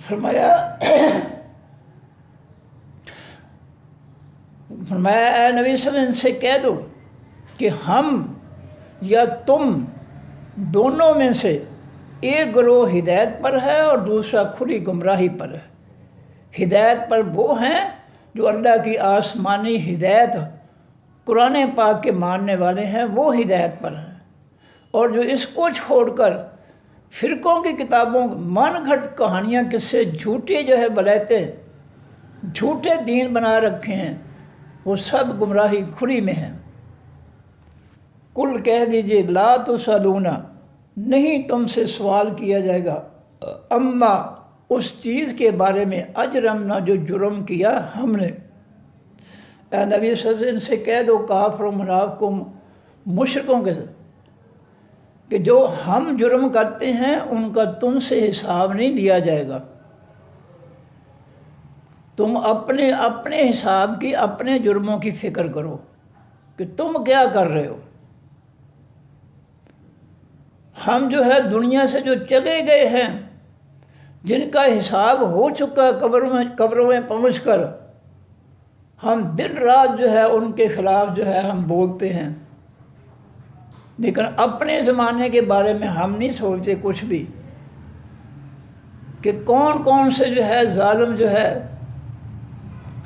فرمایا اے نبی صلی اللہ علیہ وسلم سے کہہ دو کہ ہم یا تم دونوں میں سے ایک گروہ ہدایت پر ہے اور دوسرا کھلی گمراہی پر ہے. ہدایت پر وہ ہیں جو اللہ کی آسمانی ہدایت قرآن پاک کے ماننے والے ہیں، وہ ہدایت پر ہیں. اور جو اس کو چھوڑ کر فرقوں کی کتابوں، من گھٹ کہانیاں، قصے، جھوٹے جو ہے ولایتیں، جھوٹے دین بنا رکھے ہیں، وہ سب گمراہی کھلی میں ہیں. کل کہہ دیجئے لا تسألون نہیں تم سے سوال کیا جائے گا اما اس چیز کے بارے میں اجرمنا جو جرم کیا ہم نے۔ اے نبی صلی اللہ علیہ وسلم سے کہہ دو کافر و منافقوں مشرکوں کے ساتھ کہ جو ہم جرم کرتے ہیں ان کا تم سے حساب نہیں لیا جائے گا، تم اپنے اپنے حساب کی اپنے جرموں کی فکر کرو کہ تم کیا کر رہے ہو۔ ہم جو ہے دنیا سے جو چلے گئے ہیں، جن کا حساب ہو چکا قبروں میں پہنچ کر، ہم دن رات جو ہے ان کے خلاف جو ہے ہم بولتے ہیں، لیکن اپنے زمانے کے بارے میں ہم نہیں سوچتے کچھ بھی کہ کون کون سے جو ہے ظالم جو ہے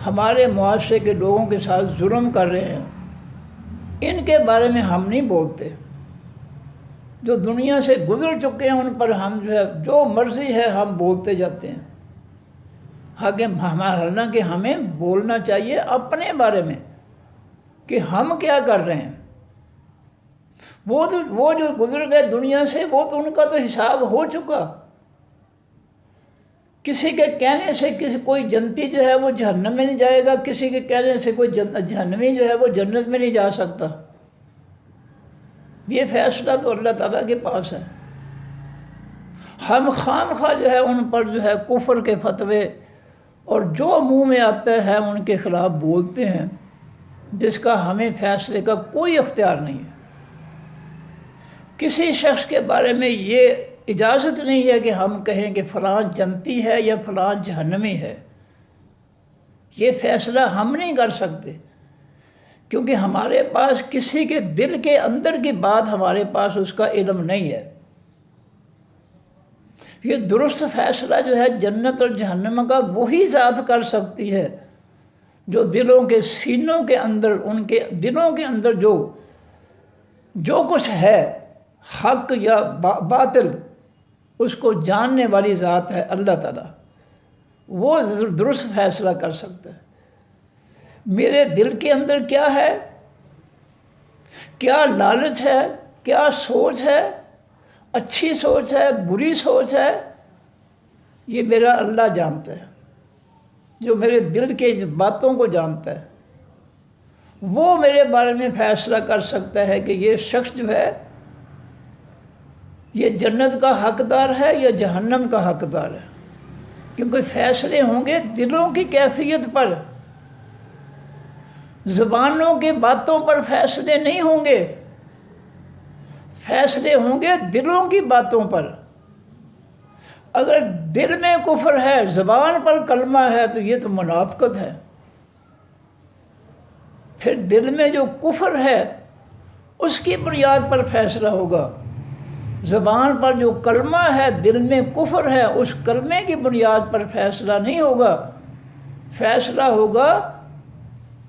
ہمارے معاشرے کے لوگوں کے ساتھ ظلم کر رہے ہیں، ان کے بارے میں ہم نہیں بولتے۔ جو دنیا سے گزر چکے ہیں ان پر ہم جو ہے جو مرضی ہے ہم بولتے جاتے ہیں، حالانکہ ہمیں بولنا چاہیے اپنے بارے میں کہ ہم کیا کر رہے ہیں۔ وہ جو گزر گئے دنیا سے، وہ تو ان کا تو حساب ہو چکا۔ کسی کے کہنے سے کوئی جنتی جو ہے وہ جہنم میں نہیں جائے گا، کسی کے کہنے سے کوئی جہنمی جو ہے وہ جنت میں نہیں جا سکتا۔ یہ فیصلہ تو اللہ تعالیٰ کے پاس ہے۔ ہم خواہ جو ہے ان پر جو ہے کفر کے فتوے اور جو منہ میں آتا ہے ان کے خلاف بولتے ہیں، جس کا ہمیں فیصلے کا کوئی اختیار نہیں ہے۔ کسی شخص کے بارے میں یہ اجازت نہیں ہے کہ ہم کہیں کہ فلاں جنتی ہے یا فلاں جہنمی ہے۔ یہ فیصلہ ہم نہیں کر سکتے، کیونکہ ہمارے پاس کسی کے دل کے اندر کی بات ہمارے پاس اس کا علم نہیں ہے۔ یہ درست فیصلہ جو ہے جنت اور جہنم کا وہی ذات کر سکتی ہے جو دلوں کے سینوں کے اندر، ان کے دلوں کے اندر جو کچھ ہے حق یا باطل، اس کو جاننے والی ذات ہے اللہ تعالیٰ۔ وہ درست فیصلہ کر سکتا ہے میرے دل کے اندر کیا ہے، کیا لالچ ہے، کیا سوچ ہے، اچھی سوچ ہے، بری سوچ ہے، یہ میرا اللہ جانتا ہے، جو میرے دل کے باتوں کو جانتا ہے۔ وہ میرے بارے میں فیصلہ کر سکتا ہے کہ یہ شخص جو ہے یہ جنت کا حقدار ہے یا جہنم کا حقدار ہے، کیونکہ فیصلے ہوں گے دلوں کی کیفیت پر، زبانوں کی باتوں پر فیصلے نہیں ہوں گے، فیصلے ہوں گے دلوں کی باتوں پر۔ اگر دل میں کفر ہے، زبان پر کلمہ ہے، تو یہ تو منافقت ہے۔ پھر دل میں جو کفر ہے اس کی بنیاد پر فیصلہ ہوگا، زبان پر جو کلمہ ہے، دل میں کفر ہے، اس کلمے کی بنیاد پر فیصلہ نہیں ہوگا۔ فیصلہ ہوگا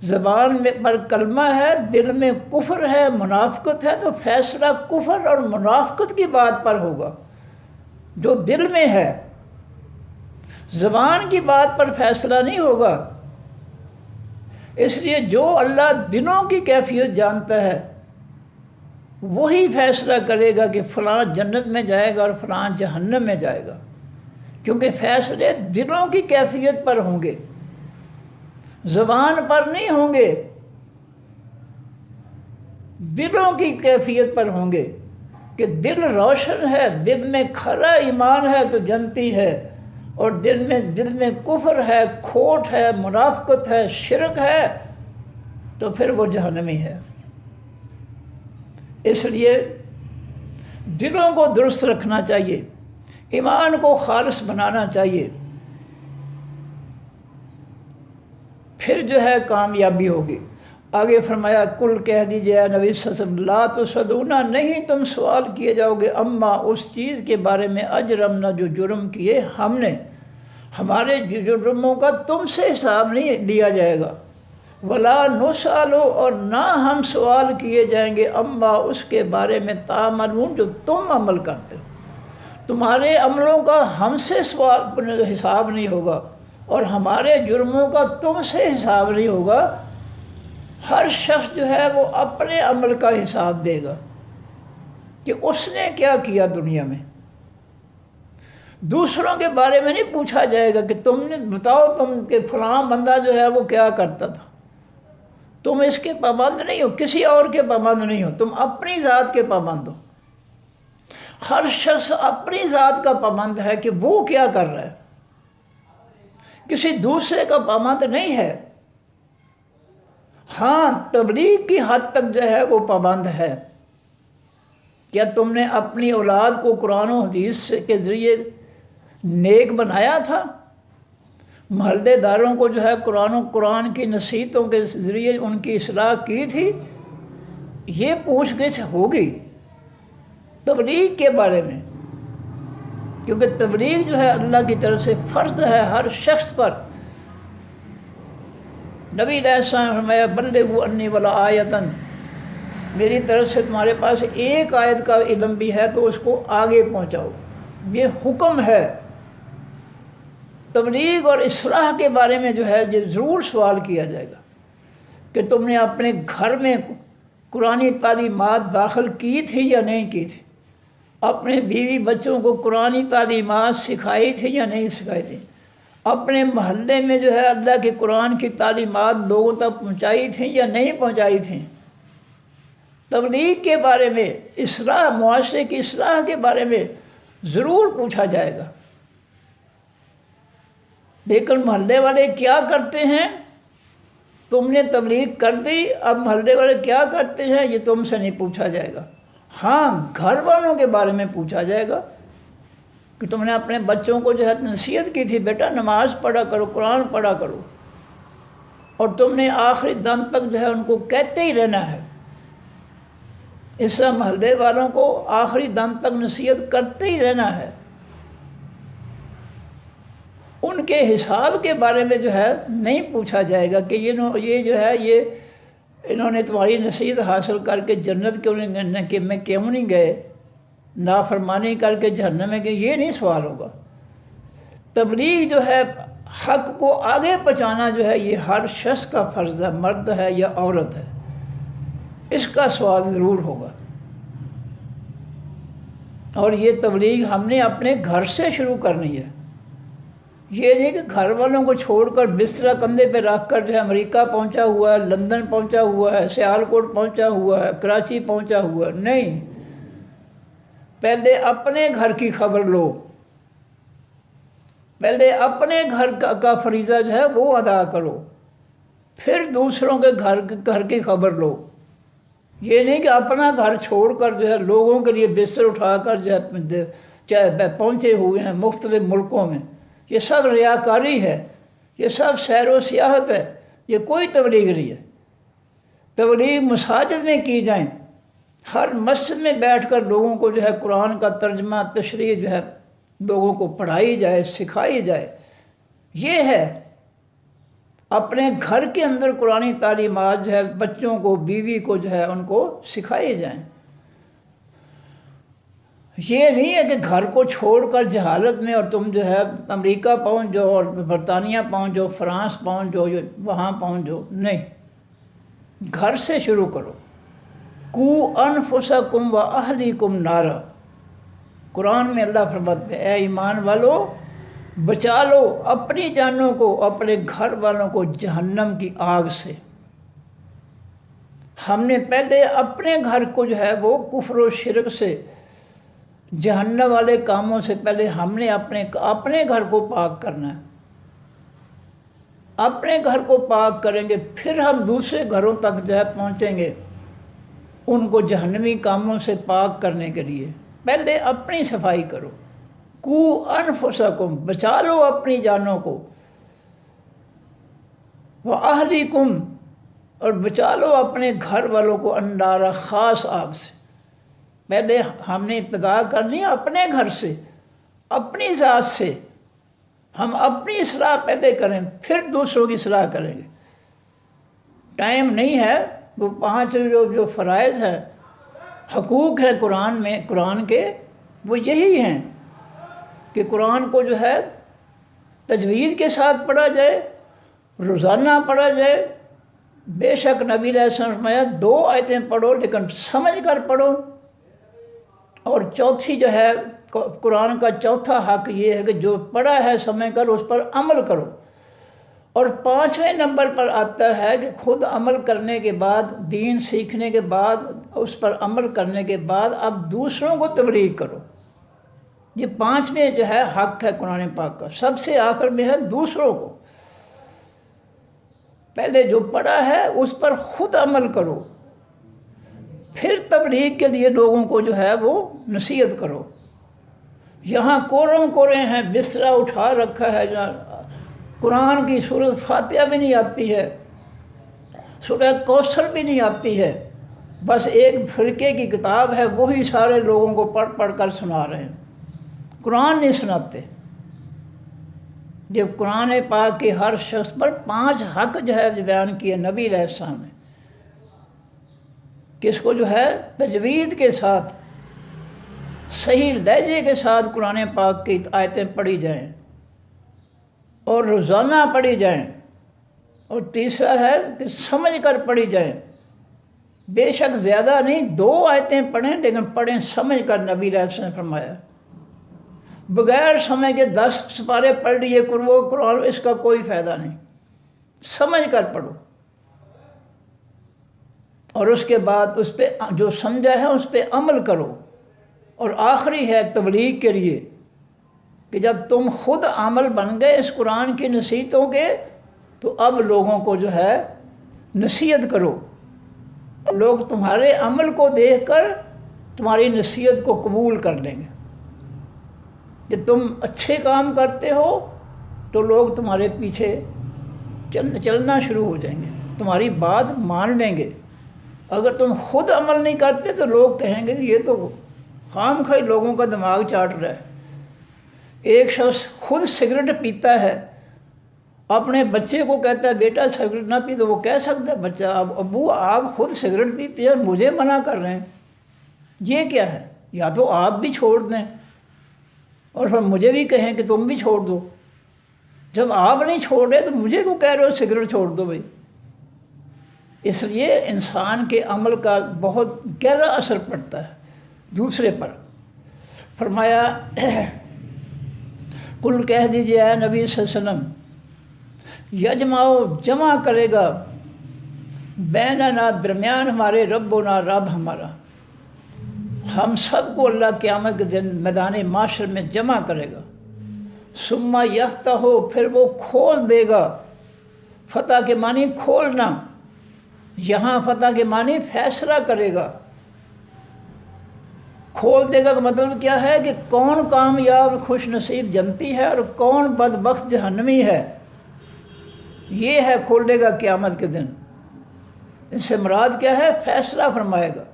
زبان میں پر کلمہ ہے، دل میں کفر ہے، منافقت ہے، تو فیصلہ کفر اور منافقت کی بات پر ہوگا جو دل میں ہے، زبان کی بات پر فیصلہ نہیں ہوگا۔ اس لیے جو اللہ دلوں کی کیفیت جانتا ہے وہی فیصلہ کرے گا کہ فلاں جنت میں جائے گا اور فلاں جہنم میں جائے گا، کیونکہ فیصلے دلوں کی کیفیت پر ہوں گے، زبان پر نہیں ہوں گے، دلوں کی کیفیت پر ہوں گے کہ دل روشن ہے، دل میں کھرا ایمان ہے تو جنتی ہے، اور دل میں کفر ہے، کھوٹ ہے، منافقت ہے، شرک ہے، تو پھر وہ جہنمی ہے۔ اس لیے دلوں کو درست رکھنا چاہیے، ایمان کو خالص بنانا چاہیے، پھر جو ہے کامیابی ہوگی۔ آگے فرمایا کل کہہ دیجئے اے نبی صلی اللہ علیہ وسلم لا تسألونا، نہیں تم سوال کیے جاؤ گے اما اس چیز کے بارے میں اجرمنا جو جرم کیے ہم نے، ہمارے جرموں کا تم سے حساب نہیں لیا جائے گا، ولا نسأل، اور نہ ہم سوال کیے جائیں گے اما اس کے بارے میں تعملون جو تم عمل کرتے ہو، تمہارے عملوں کا ہم سے سوال حساب نہیں ہوگا، اور ہمارے جرموں کا تم سے حساب نہیں ہوگا۔ ہر شخص جو ہے وہ اپنے عمل کا حساب دے گا۔ کہ اس نے کیا کیا دنیا میں۔ دوسروں کے بارے میں نہیں پوچھا جائے گا کہ تم نے بتاؤ تم کہ فلاں بندہ جو ہے وہ کیا کرتا تھا۔ تم اس کے پابند نہیں ہو، کسی اور کے پابند نہیں ہو، تم اپنی ذات کے پابند ہو۔ ہر شخص اپنی ذات کا پابند ہے کہ وہ کیا کر رہا ہے، کسی دوسرے کا پابند نہیں ہے۔ ہاں، تبلیغ کی حد تک جو ہے وہ پابند ہے۔ کیا تم نے اپنی اولاد کو قرآن و حدیث کے ذریعے نیک بنایا تھا؟ محلے داروں کو جو ہے قرآن کی نصیحتوں کے ذریعے ان کی اصلاح کی تھی؟ یہ پوچھ گچھ ہوگی تبلیغ کے بارے میں، کیونکہ تبلیغ جو ہے اللہ کی طرف سے فرض ہے ہر شخص پر۔ نبی علیہ السلام نے فرمایا بلغوا انی ولا آیتن، میری طرف سے تمہارے پاس ایک آیت کا علم بھی ہے تو اس کو آگے پہنچاؤ، یہ حکم ہے۔ تبلیغ اور اصلاح کے بارے میں جو ہے یہ ضرور سوال کیا جائے گا کہ تم نے اپنے گھر میں قرآنی تعلیمات داخل کی تھی یا نہیں کی تھی، اپنے بیوی بچوں کو قرآنی تعلیمات سکھائی تھی یا نہیں سکھائی تھی، اپنے محلے میں جو ہے اللہ کے قرآن کی تعلیمات لوگوں تک پہنچائی تھیں یا نہیں پہنچائی تھیں۔ تبلیغ کے بارے میں، اصلاح، معاشرے کی اصلاح کے بارے میں ضرور پوچھا جائے گا۔ لیکن محلے والے کیا کرتے ہیں؟ تم نے تبلیغ کر دی، اب محلے والے کیا کرتے ہیں یہ تم سے نہیں پوچھا جائے گا۔ ہاں، گھر والوں کے بارے میں پوچھا جائے گا کہ تم نے اپنے بچوں کو جو ہے نصیحت کی تھی بیٹا نماز پڑھا کرو، قرآن پڑھا کرو، اور تم نے آخری دم تک جو ہے ان کو کہتے ہی رہنا ہے۔ اس طرح محلے والوں کو آخری دم تک نصیحت کرتے ہی رہنا ہے۔ ان کے حساب کے بارے میں جو ہے نہیں پوچھا جائے گا کہ یہ جو ہے انہوں نے تمہاری نصیحت حاصل کر کے جنت میں کیوں نہیں گئے، نافرمانی کر کے جہنم میں گئے، یہ نہیں سوال ہوگا۔ تبلیغ جو ہے حق کو آگے پہنچانا جو ہے یہ ہر شخص کا فرض ہے، مرد ہے یا عورت ہے، اس کا سوال ضرور ہوگا۔ اور یہ تبلیغ ہم نے اپنے گھر سے شروع کرنی ہے۔ یہ نہیں کہ گھر والوں کو چھوڑ کر بستر کندھے پہ رکھ کر جو ہے امریکہ پہنچا ہوا ہے، لندن پہنچا ہوا ہے، سیالکوٹ پہنچا ہوا ہے، کراچی پہنچا ہوا ہے، نہیں۔ پہلے اپنے گھر کی خبر لو، پہلے اپنے گھر کا فریضہ جو ہے وہ ادا کرو، پھر دوسروں کے گھر کی خبر لو۔ یہ نہیں کہ اپنا گھر چھوڑ کر جو ہے لوگوں کے لیے بستر اٹھا کر جو ہے پہنچے ہوئے ہیں مختلف ملکوں میں، یہ سب ریاکاری ہے، یہ سب سیر و سیاحت ہے، یہ کوئی تبلیغ نہیں ہے۔ تبلیغ مساجد میں کی جائیں، ہر مسجد میں بیٹھ کر لوگوں کو جو ہے قرآن کا ترجمہ تشریح جو ہے لوگوں کو پڑھائی جائے، سکھائی جائے، یہ ہے۔ اپنے گھر کے اندر قرآنی تعلیمات جو ہے بچوں کو، بیوی کو جو ہے ان کو سکھائی جائیں۔ یہ نہیں ہے کہ گھر کو چھوڑ کر جہالت میں اور تم جو ہے امریکہ پہنچ جاؤ اور برطانیہ پہنچ جاؤ، فرانس پہنچ جاؤ، وہاں پہنچ جاؤ، نہیں۔ گھر سے شروع کرو۔ قُوا أَنفُسَكُمْ وَأَهْلِيكُمْ نَارًا، قرآن میں اللہ فرماتے ہیں اے ایمان والو بچا لو اپنی جانوں کو، اپنے گھر والوں کو جہنم کی آگ سے۔ ہم نے پہلے اپنے گھر کو جو ہے وہ کفر و شرک سے، جہنم والے کاموں سے پہلے ہم نے اپنے گھر کو پاک کرنا ہے۔ اپنے گھر کو پاک کریں گے پھر ہم دوسرے گھروں تک جو ہے پہنچیں گے ان کو جہنمی کاموں سے پاک کرنے کے لیے۔ پہلے اپنی صفائی کرو۔ قُوا أَنفُسَكُمْ، بچا لو اپنی جانوں کو، وَأَهْلِكُمْ، اور بچا لو اپنے گھر والوں کو، النار، خاص آگ سے۔ پہلے ہم نے ابتدا کرنی اپنے گھر سے، اپنی ذات سے۔ ہم اپنی اصلاح پہلے کریں پھر دوسروں کی اصلاح کریں گے۔ ٹائم نہیں ہے، وہ 5 جو فرائض ہیں، حقوق ہیں قرآن کے، وہ یہی ہیں کہ قرآن کو جو ہے تجوید کے ساتھ پڑھا جائے، روزانہ پڑھا جائے۔ بے شک نبی علیہ السلام نے فرمایا 2 آیتیں پڑھو لیکن سمجھ کر پڑھو، اور چوتھی جو ہے قرآن کا چوتھا حق یہ ہے کہ جو پڑھا ہے سمجھ کر اس پر عمل کرو، اور 5ویں نمبر پر آتا ہے کہ خود عمل کرنے کے بعد، دین سیکھنے کے بعد، اس پر عمل کرنے کے بعد اب دوسروں کو تبلیغ کرو۔ یہ 5ویں جو ہے حق ہے قرآن پاک کا، سب سے آخر میں ہے دوسروں کو۔ پہلے جو پڑھا ہے اس پر خود عمل کرو، پھر تبلیغ کے لیے لوگوں کو جو ہے وہ نصیحت کرو۔ یہاں کورے ہیں، بسترا اٹھا رکھا ہے، قرآن کی سورۃ فاتحہ بھی نہیں آتی ہے، سورہ کوثر بھی نہیں آتی ہے، بس ایک فرقے کی کتاب ہے، وہی سارے لوگوں کو پڑھ پڑھ کر سنا رہے ہیں، قرآن نہیں سناتے۔ جب قرآن پاک کے ہر شخص پر 5 حق جو ہے بیان کیے نبی علیہ السلام نے، کہ اس کو جو ہے تجوید کے ساتھ، صحیح لہجے کے ساتھ قرآن پاک کی آیتیں پڑھی جائیں اور روزانہ پڑھی جائیں، اور تیسرا ہے کہ سمجھ کر پڑھی جائیں، بے شک زیادہ نہیں، 2 آیتیں پڑھیں لیکن پڑھیں سمجھ کر، نبی علیہ السلام نے فرمایا۔ بغیر سمجھ کے 10 سپارے پڑھ لیے قرآن، اس کا کوئی فائدہ نہیں، سمجھ کر پڑھو، اور اس کے بعد اس پہ جو سمجھا ہے اس پہ عمل کرو۔ اور آخری ہے تبلیغ کے لیے کہ جب تم خود عمل بن گئے اس قرآن کی نصیحتوں کے، تو اب لوگوں کو جو ہے نصیحت کرو، لوگ تمہارے عمل کو دیکھ کر تمہاری نصیحت کو قبول کر لیں گے۔ کہ تم اچھے کام کرتے ہو تو لوگ تمہارے پیچھے چلنا شروع ہو جائیں گے، تمہاری بات مان لیں گے۔ اگر تم خود عمل نہیں کرتے تو لوگ کہیں گے کہ یہ تو خام خواہ لوگوں کا دماغ چاٹ رہا ہے۔ ایک شخص خود سگریٹ پیتا ہے، اپنے بچے کو کہتا ہے بیٹا سگریٹ نہ پی، تو وہ کہہ سکتا ہے بچہ ابو آپ خود سگریٹ پیتے ہیں مجھے منع کر رہے ہیں، یہ کیا ہے؟ یا تو آپ بھی چھوڑ دیں اور پھر مجھے بھی کہیں کہ تم بھی چھوڑ دو۔ جب آپ نہیں چھوڑ رہے تو مجھے کیوں کہہ رہے ہو سگریٹ چھوڑ دو بھائی؟ اس لیے انسان کے عمل کا بہت گہرا اثر پڑتا ہے دوسرے پر۔ فرمایا قل کہہ دیجئے اے نبی صلی اللہ علیہ وسلم، یجمعو جمع کرے گا، بیننا درمیان ہمارے، ربنا رب ہمارا، ہم سب کو اللہ قیامت کے دن میدان معاشر میں جمع کرے گا۔ ثم یفتح، پھر وہ کھول دے گا، فتح کے معنی کھولنا، یہاں فتح کے معنی فیصلہ کرے گا۔ کھول دے گا کا مطلب کیا ہے کہ کون کامیاب خوش نصیب جنتی ہے اور کون بدبخت جہنمی ہے، یہ ہے کھول دے گا قیامت کے دن۔ اس سے مراد کیا ہے؟ فیصلہ فرمائے گا۔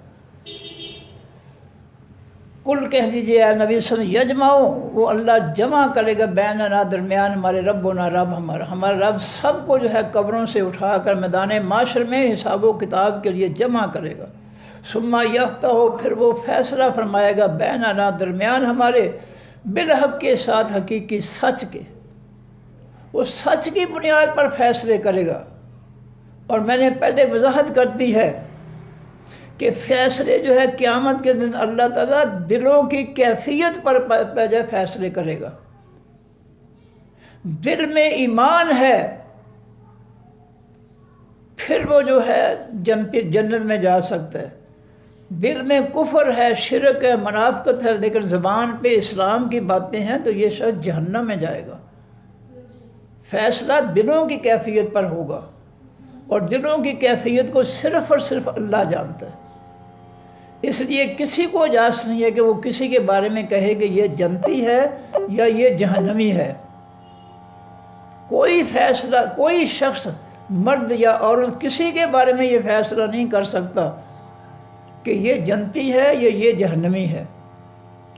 قل کہہ دیجئے اے نبی صلی اللہ علیہ وسلم، یجمعو، وہ اللہ جمع کرے گا، بیننا درمیان ہمارے، ربنا رب ہمارا رب سب کو جو ہے قبروں سے اٹھا کر میدان معاشر میں حساب و کتاب کے لیے جمع کرے گا۔ ثم یفتح، پھر وہ فیصلہ فرمائے گا، بیننا درمیان ہمارے، بالحق کے ساتھ، حقیقی سچ کے، وہ سچ کی بنیاد پر فیصلے کرے گا۔ اور میں نے پہلے وضاحت کر دی ہے کہ فیصلے جو ہے قیامت کے دن اللہ تعالیٰ دلوں کی کیفیت پر پہلے فیصلے کرے گا۔ دل میں ایمان ہے پھر وہ جو ہے جنت میں جا سکتا ہے، دل میں کفر ہے، شرک ہے، منافقت ہے، لیکن زبان پہ اسلام کی باتیں ہیں، تو یہ شخص جہنم میں جائے گا۔ فیصلہ دلوں کی کیفیت پر ہوگا، اور دلوں کی کیفیت کو صرف اور صرف اللہ جانتا ہے۔ اس لیے کسی کو اجازت نہیں ہے کہ وہ کسی کے بارے میں کہے کہ یہ جنتی ہے یا یہ جہنمی ہے۔ کوئی فیصلہ، کوئی شخص، مرد یا عورت، کسی کے بارے میں یہ فیصلہ نہیں کر سکتا کہ یہ جنتی ہے یا یہ جہنمی ہے،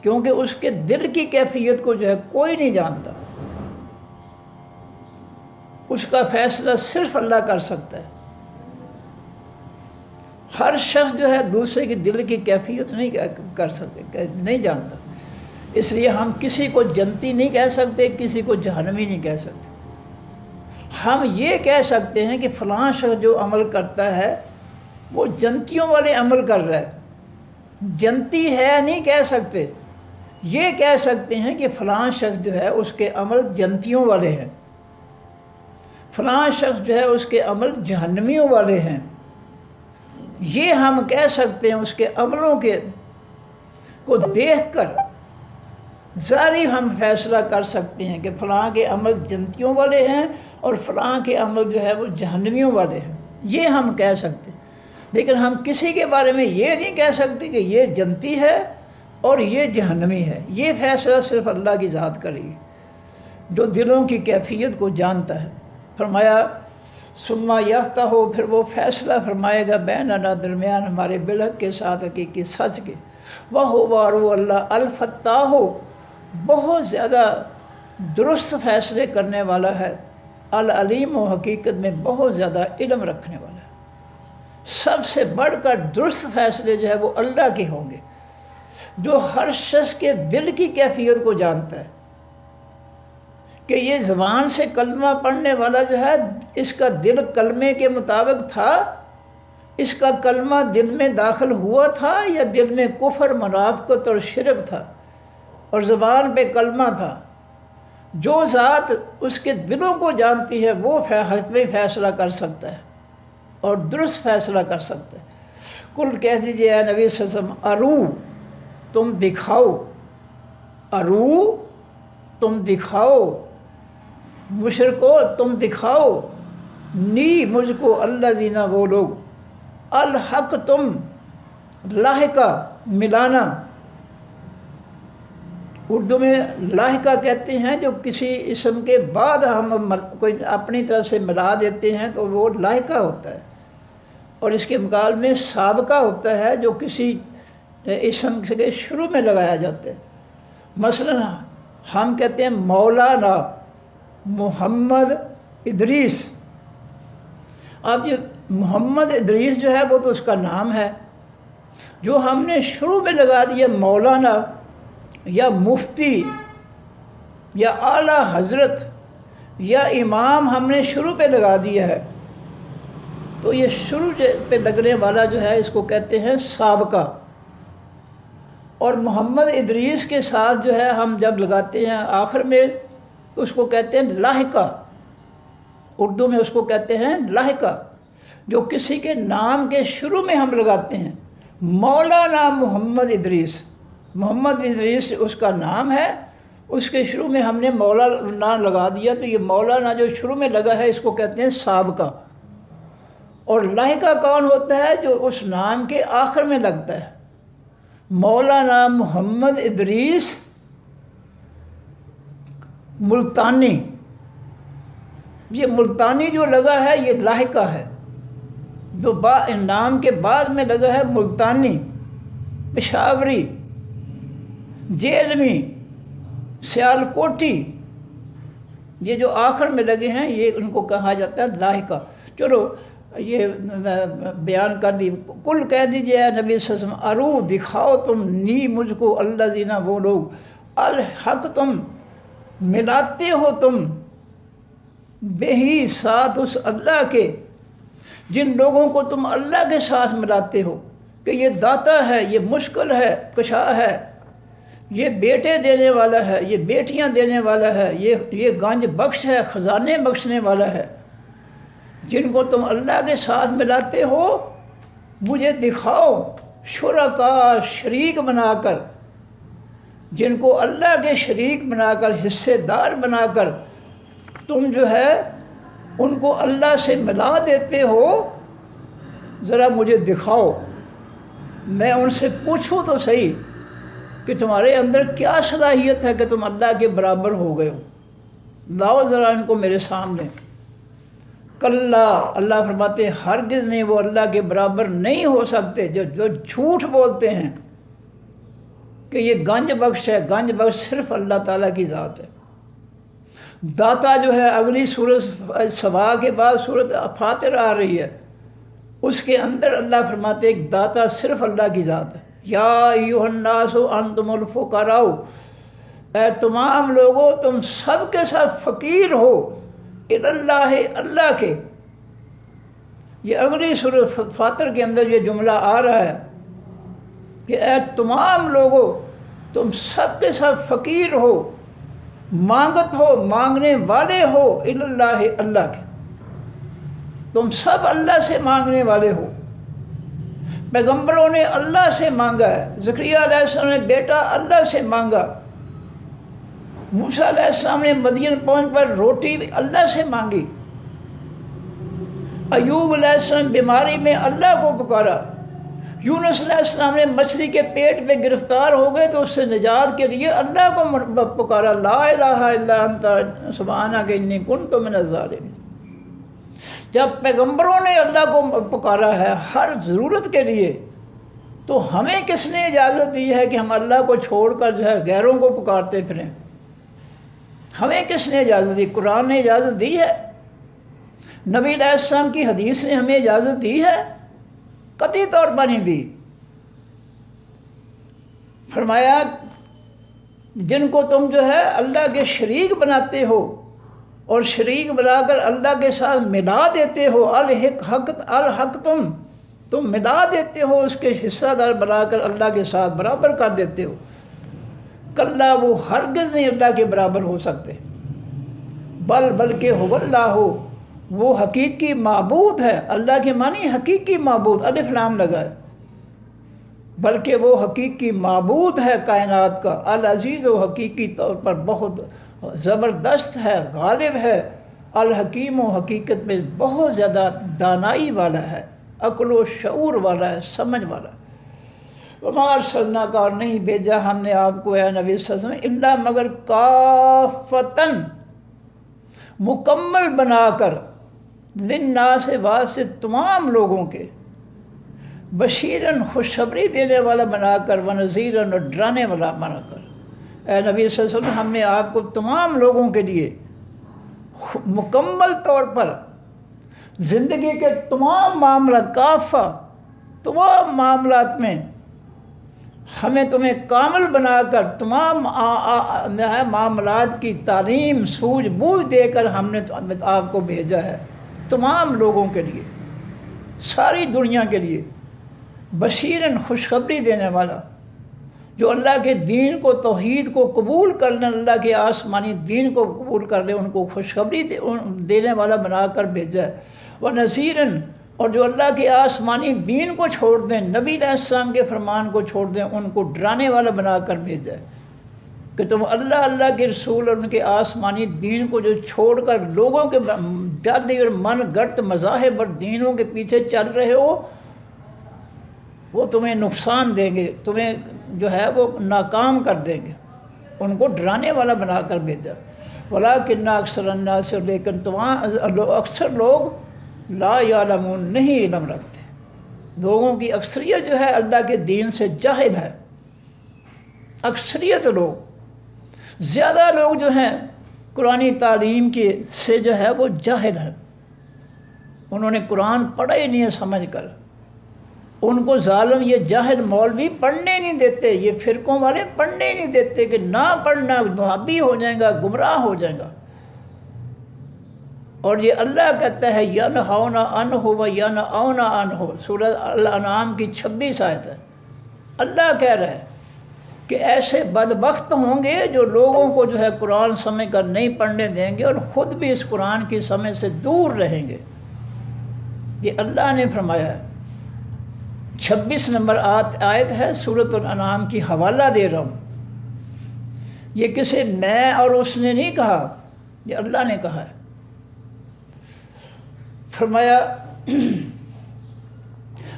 کیونکہ اس کے دل کی کیفیت کو جو ہے کوئی نہیں جانتا۔ اس کا فیصلہ صرف اللہ کر سکتا ہے۔ ہر شخص جو ہے دوسرے کی دل کی کیفیت نہیں کر سکتے، نہیں جانتا۔ اس لیے ہم کسی کو جنتی نہیں کہہ سکتے، کسی کو جہنمی نہیں کہہ سکتے۔ ہم یہ کہہ سکتے ہیں کہ فلاں شخص جو عمل کرتا ہے وہ جنتیوں والے عمل کر رہا ہے، جنتی ہے نہیں کہہ سکتے، یہ کہہ سکتے ہیں کہ فلاں شخص جو ہے اس کے عمل جنتیوں والے ہیں، فلاں شخص جو ہے اس کے عمل جہنمیوں والے ہیں، یہ ہم کہہ سکتے ہیں۔ اس کے عملوں کو دیکھ کر ظاہری ہم فیصلہ کر سکتے ہیں کہ فلاں کے عمل جنتیوں والے ہیں اور فلاں کے عمل جو ہے وہ جہنمیوں والے ہیں، یہ ہم کہہ سکتے ہیں۔ لیکن ہم کسی کے بارے میں یہ نہیں کہہ سکتے کہ یہ جنتی ہے اور یہ جہنمی ہے۔ یہ فیصلہ صرف اللہ کی ذات کرے گی جو دلوں کی کیفیت کو جانتا ہے۔ فرمایا ثم یفتح، پھر وہ فیصلہ فرمائے گا بیننا، درمیان ہمارے بالحق کے ساتھ، حقیقی سچ کے۔ وَهُوَ اللہ الفتاح، بہت زیادہ درست فیصلے کرنے والا ہے، العلیم، و حقیقت میں بہت زیادہ علم رکھنے والا ہے۔ سب سے بڑھ کر درست فیصلے جو ہے وہ اللہ کے ہوں گے، جو ہر شخص کے دل کی کیفیت کو جانتا ہے کہ یہ زبان سے کلمہ پڑھنے والا جو ہے اس کا دل کلمے کے مطابق تھا، اس کا کلمہ دل میں داخل ہوا تھا یا دل میں کفر، منافقت اور شرک تھا اور زبان پہ کلمہ تھا۔ جو ذات اس کے دلوں کو جانتی ہے وہ حتمی فیصلہ کر سکتا ہے اور درست فیصلہ کر سکتا ہے۔ کل کہہ دیجئے اے نبی صلی اللہ علیہ وسلم، ارو، تم دکھاؤ، ارو، تم دکھاؤ، مشرکو تم دکھاؤ، نی مجھ کو، اللہ زینہ وہ لوگ، الحق تم، لاحقہ ملانا، اردو میں لاحقہ کہتے ہیں جو کسی اسم کے بعد ہم کوئی اپنی طرف سے ملا دیتے ہیں تو وہ لاحقہ ہوتا ہے، اور اس کے مقابل میں سابقہ ہوتا ہے جو کسی اسم کے شروع میں لگایا جاتا ہے۔ مثلا ہم کہتے ہیں مولانا محمد ادریس، اب یہ محمد ادریس جو ہے وہ تو اس کا نام ہے، جو ہم نے شروع میں لگا دیا مولانا یا مفتی یا اعلیٰ حضرت یا امام ہم نے شروع پہ لگا دیا ہے، تو یہ شروع پہ لگنے والا جو ہے اس کو کہتے ہیں سابقہ۔ اور محمد ادریس کے ساتھ جو ہے ہم جب لگاتے ہیں آخر میں اس کو کہتے ہیں لاحقہ، اردو میں اس کو کہتے ہیں لاحقہ، جو کسی کے نام کے شروع میں ہم لگاتے ہیں۔ مولانا محمد ادریس، محمد ادریس اس کا نام ہے، اس کے شروع میں ہم نے مولانا لگا دیا، تو یہ مولانا جو شروع میں لگا ہے اس کو کہتے ہیں سابقہ۔ اور لاحقہ کون ہوتا ہے؟ جو اس نام کے آخر میں لگتا ہے۔ مولانا محمد ادریس ملتانی، یہ ملتانی جو لگا ہے یہ لاحقہ ہے، جو نام کے بعد میں لگا ہے ملتانی، پشاوری، جیلمی، سیالکوٹی، یہ جو آخر میں لگے ہیں یہ ان کو کہا جاتا ہے لاحقہ۔ چلو یہ بیان کر دی۔ کل کہہ دیجئے اے نبی صلی اللہ علیہ وسلم، ارو دکھاؤ تم، نی مجھ کو، اللہ زینہ وہ لوگ، الحق تم ملاتے ہو تم، بے ہی ساتھ اس اللہ کے، جن لوگوں کو تم اللہ کے ساتھ ملاتے ہو کہ یہ داتا ہے، یہ مشکل ہے، کشا ہے، یہ بیٹے دینے والا ہے، یہ بیٹیاں دینے والا ہے، یہ گنج بخش ہے، خزانے بخشنے والا ہے، جن کو تم اللہ کے ساتھ ملاتے ہو مجھے دکھاؤ شرکا، شریک بنا کر، جن کو اللہ کے شریک بنا کر، حصے دار بنا کر تم جو ہے ان کو اللہ سے ملا دیتے ہو، ذرا مجھے دکھاؤ، میں ان سے پوچھوں تو صحیح کہ تمہارے اندر کیا صلاحیت ہے کہ تم اللہ کے برابر ہو گئے ہو، لاؤ ذرا ان کو میرے سامنے۔ کلا، اللہ فرماتے ہیں ہرگز نہیں، وہ اللہ کے برابر نہیں ہو سکتے۔ جو جھوٹ بولتے ہیں کہ یہ گنج بخش ہے، گنج بخش صرف اللہ تعالیٰ کی ذات ہے۔ داتا جو ہے اگلی سورۃ سبا کے بعد سورۃ فاطر آ رہی ہے، اس کے اندر اللہ فرماتے ہیں ایک داتا صرف اللہ کی ذات ہے۔ یا ایھا الناس انتم الفقراء، اے تمام لوگوں تم سب کے ساتھ فقیر ہو اللہ، اللہ کے۔ یہ اگلی سورۃ فاطر کے اندر یہ جملہ آ رہا ہے کہ اے تمام لوگوں تم سب کے سب فقیر ہو، مانگت ہو، مانگنے والے ہو اللہ اللہ کے، تم سب اللہ سے مانگنے والے ہو۔ پیغمبروں نے اللہ سے مانگا ہے، زکریا علیہ السلام نے بیٹا اللہ سے مانگا، موسیٰ علیہ السلام نے مدین پہنچ پر روٹی اللہ سے مانگی، ایوب علیہ السلام بیماری میں اللہ کو پکارا، یونس علیہ السلام نے مچھلی کے پیٹ میں گرفتار ہو گئے تو اس سے نجات کے لیے اللہ کو پکارا، لا الہ الا انت سبحانک انی کنت من الظالمین۔ جب پیغمبروں نے اللہ کو پکارا ہے ہر ضرورت کے لیے، تو ہمیں کس نے اجازت دی ہے کہ ہم اللہ کو چھوڑ کر جو ہے غیروں کو پکارتے پھریں؟ ہمیں کس نے اجازت دی؟ قرآن نے اجازت دی ہے؟ نبی علیہ السلام کی حدیث نے ہمیں اجازت دی ہے؟ قطعی طور پر نہیں دی۔ فرمایا جن کو تم جو ہے اللہ کے شریک بناتے ہو اور شریک بنا کر اللہ کے ساتھ ملا دیتے ہو، الحق تم ملا دیتے ہو، اس کے حصہ دار بنا کر اللہ کے ساتھ برابر کر دیتے ہو، کلا وہ ہرگز نہیں اللہ کے برابر ہو سکتے، بلکہ هو اللہ ہو، وہ حقیقی معبود ہے۔ اللہ کے معنی حقیقی معبود، الف لام لگا ہے، بلکہ وہ حقیقی معبود ہے کائنات کا، العزیز و حقیقی طور پر بہت زبردست ہے، غالب ہے، الحکیم و حقیقت میں بہت زیادہ دانائی والا ہے، عقل و شعور والا ہے، سمجھ والا ہے۔ وما ارسلناک، اور نہیں بھیجا ہم نے آپ کو اے نبی صلی اللہ علیہ وسلم، الا مگر کافتن، مکمل بنا کر، للناس واسطے تمام لوگوں کے، بشیرن خوشخبری دینے والا بنا کر، ونذیرن اور ڈرانے والا بنا کر۔ اے نبی صلی اللہ علیہ وسلم ہم نے آپ کو تمام لوگوں کے لیے مکمل طور پر زندگی کے تمام معاملات، کافہ تمام معاملات میں ہمیں تمہیں کامل بنا کر تمام معاملات کی تعلیم سوجھ بوجھ دے کر ہم نے آپ کو بھیجا ہے، تمام لوگوں کے لیے، ساری دنیا کے لیے، بشیرن خوشخبری دینے والا، جو اللہ کے دین کو، توحید کو قبول کر لیں، اللہ کے آسمانی دین کو قبول کر لیں، ان کو خوشخبری دینے والا بنا کر بھیجا ہے، ونذیرن، اور جو اللہ کے آسمانی دین کو چھوڑ دیں، نبی علیہ السلام کے فرمان کو چھوڑ دیں، ان کو ڈرانے والا بنا کر بھیجا ہے کہ تم اللہ کے رسول اور ان کے آسمانی دین کو جو چھوڑ کر لوگوں کے جعلی اور من گھڑت مذاہب اور دینوں کے پیچھے چل رہے ہو، وہ تمہیں نقصان دیں گے، تمہیں جو ہے وہ ناکام کر دیں گے، ان کو ڈرانے والا بنا کر بھیجا۔ وَلَٰكِنَّ أَكْثَرَ النَّاسِ، لیکن اکثر لوگ لا یعلمون، نہیں علم رکھتے، لوگوں کی اکثریت جو ہے اللہ کے دین سے جاہل ہے، اکثریت لوگ، زیادہ لوگ جو ہیں قرآنی تعلیم کے سے جو ہے وہ جاہل ہیں، انہوں نے قرآن پڑھا ہی نہیں ہے سمجھ کر، ان کو ظالم یہ جاہل مولوی پڑھنے نہیں دیتے، یہ فرقوں والے پڑھنے نہیں دیتے کہ نہ پڑھنا وہابی ہو جائے گا، گمراہ ہو جائے گا۔ اور یہ اللہ کہتا ہے ینہون عنہ و ینأون عنہ، سورہ الانعام کی 26 آیت ہے، اللہ کہہ رہا ہے کہ ایسے بدبخت ہوں گے جو لوگوں کو جو ہے قرآن سمجھ کر نہیں پڑھنے دیں گے اور خود بھی اس قرآن کی سمجھ سے دور رہیں گے، یہ اللہ نے فرمایا ہے۔ 26 نمبر آیت ہے سورۃ الانعام کی، حوالہ دے رہا ہوں، یہ کسی میں اور اس نے نہیں کہا، یہ اللہ نے کہا ہے۔ فرمایا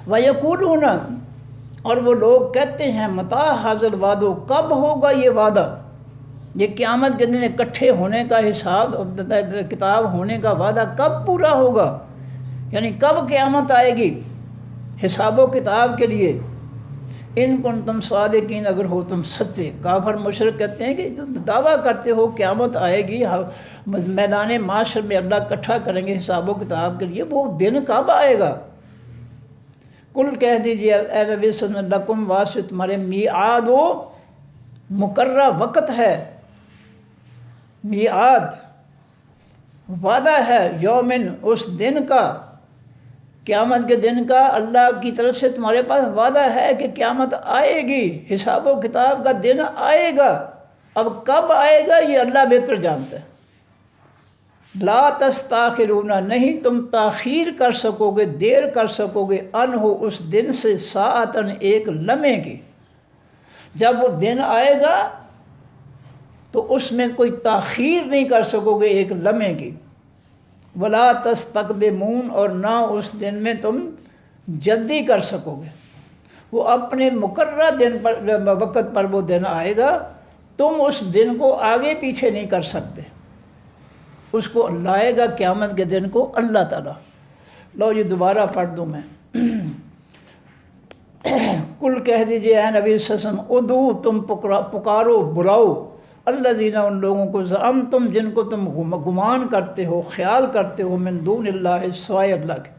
وَيَقُولُونَ، اور وہ لوگ کہتے ہیں مَتَىٰ هَٰذَا الْوَعْدُ، کب ہوگا یہ وعدہ، یہ قیامت کے دن اکٹھے ہونے کا حساب کتاب ہونے کا وعدہ کب پورا ہوگا، یعنی کب قیامت آئے گی حساب و کتاب کے لیے، ان کنتم صادقین، اگر ہو تم سچے۔ کافر مشرک کہتے ہیں کہ جو دعویٰ کرتے ہو قیامت آئے گی، میدان معاشر میں اللہ اکٹھا کریں گے حساب و کتاب کے لیے، وہ دن کب آئے گا؟ کل کہہ دیجیے اے نبی صلی اللہ علیہ وسلم، لکم واسطہ تمہارے میعاد و مقررہ وقت ہے، میعاد وعدہ ہے، یومن اس دن کا، قیامت کے دن کا اللہ کی طرف سے تمہارے پاس وعدہ ہے کہ قیامت آئے گی، حساب و کتاب کا دن آئے گا۔ اب کب آئے گا یہ اللہ بہتر جانتا ہے۔ لا تستاخرون، نہیں تم تاخیر کر سکو گے، دیر کر سکو گے، انہو اس دن سے، ساعتاً ایک لمحے کی۔ جب وہ دن آئے گا تو اس میں کوئی تاخیر نہیں کر سکو گے ایک لمحے کی۔ ولا تستقدمون، اور نہ اس دن میں تم جلدی کر سکو گے۔ وہ اپنے مقررہ دن پر، وقت پر وہ دن آئے گا، تم اس دن کو آگے پیچھے نہیں کر سکتے۔ اس کو لائے گا قیامت کے دن کو اللہ تعالیٰ۔ لو یہ دوبارہ پڑھ دوں میں۔ کل کہہ دیجئے اے نبی صلی اللہ علیہ وسلم، ادعو، تم پکارو، بلاؤ، الذین، ان لوگوں کو، زعمتم، جن کو تم گمان کرتے ہو، خیال کرتے ہو، من دون اللہ، سوائے اللہ کے،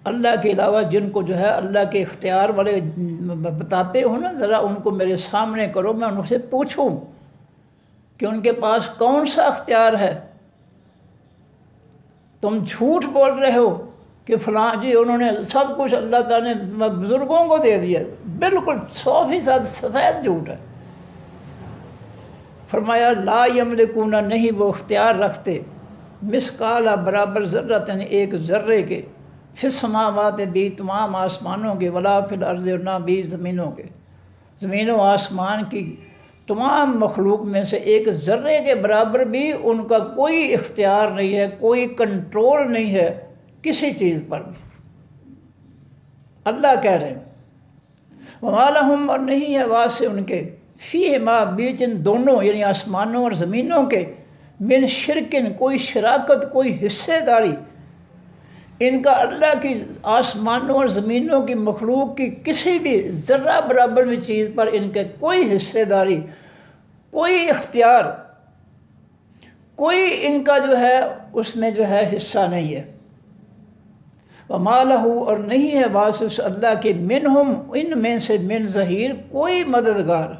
اللہ کے علاوہ جن کو جو ہے اللہ کے اختیار والے بتاتے ہو نا، ذرا ان کو میرے سامنے کرو، میں ان سے پوچھوں کہ ان کے پاس کون سا اختیار ہے۔ تم جھوٹ بول رہے ہو کہ فلاں جی انہوں نے سب کچھ اللہ تعالیٰ نے بزرگوں کو دے دیا، بالکل 100% سفید جھوٹ ہے۔ فرمایا لا یملکون، نہیں وہ اختیار رکھتے، مثقال، برابر، ذرۃ، ایک ذرے کے، فی السماوات، بھی تمام آسمانوں کے، ولا فی الارض، اور نہ بھی زمینوں کے، زمین و آسمان کی تمام مخلوق میں سے ایک ذرے کے برابر بھی ان کا کوئی اختیار نہیں ہے، کوئی کنٹرول نہیں ہے کسی چیز پر بھی۔ اللہ کہہ رہے ہیں وما لہم، اور نہیں ہے واسع ان کے، فیہما، بیچ ان دونوں یعنی آسمانوں اور زمینوں کے، من شرکن، کوئی شراکت، کوئی حصے داری، ان کا اللہ کی آسمانوں اور زمینوں کی مخلوق کی کسی بھی ذرہ برابر بھی چیز پر ان کے کوئی حصے داری، کوئی اختیار، کوئی ان کا جو ہے اس میں جو ہے حصہ نہیں ہے۔ وما لہ، اور نہیں ہے واسط اللہ کے، منہم، ان میں سے، من ظہیر، کوئی مددگار،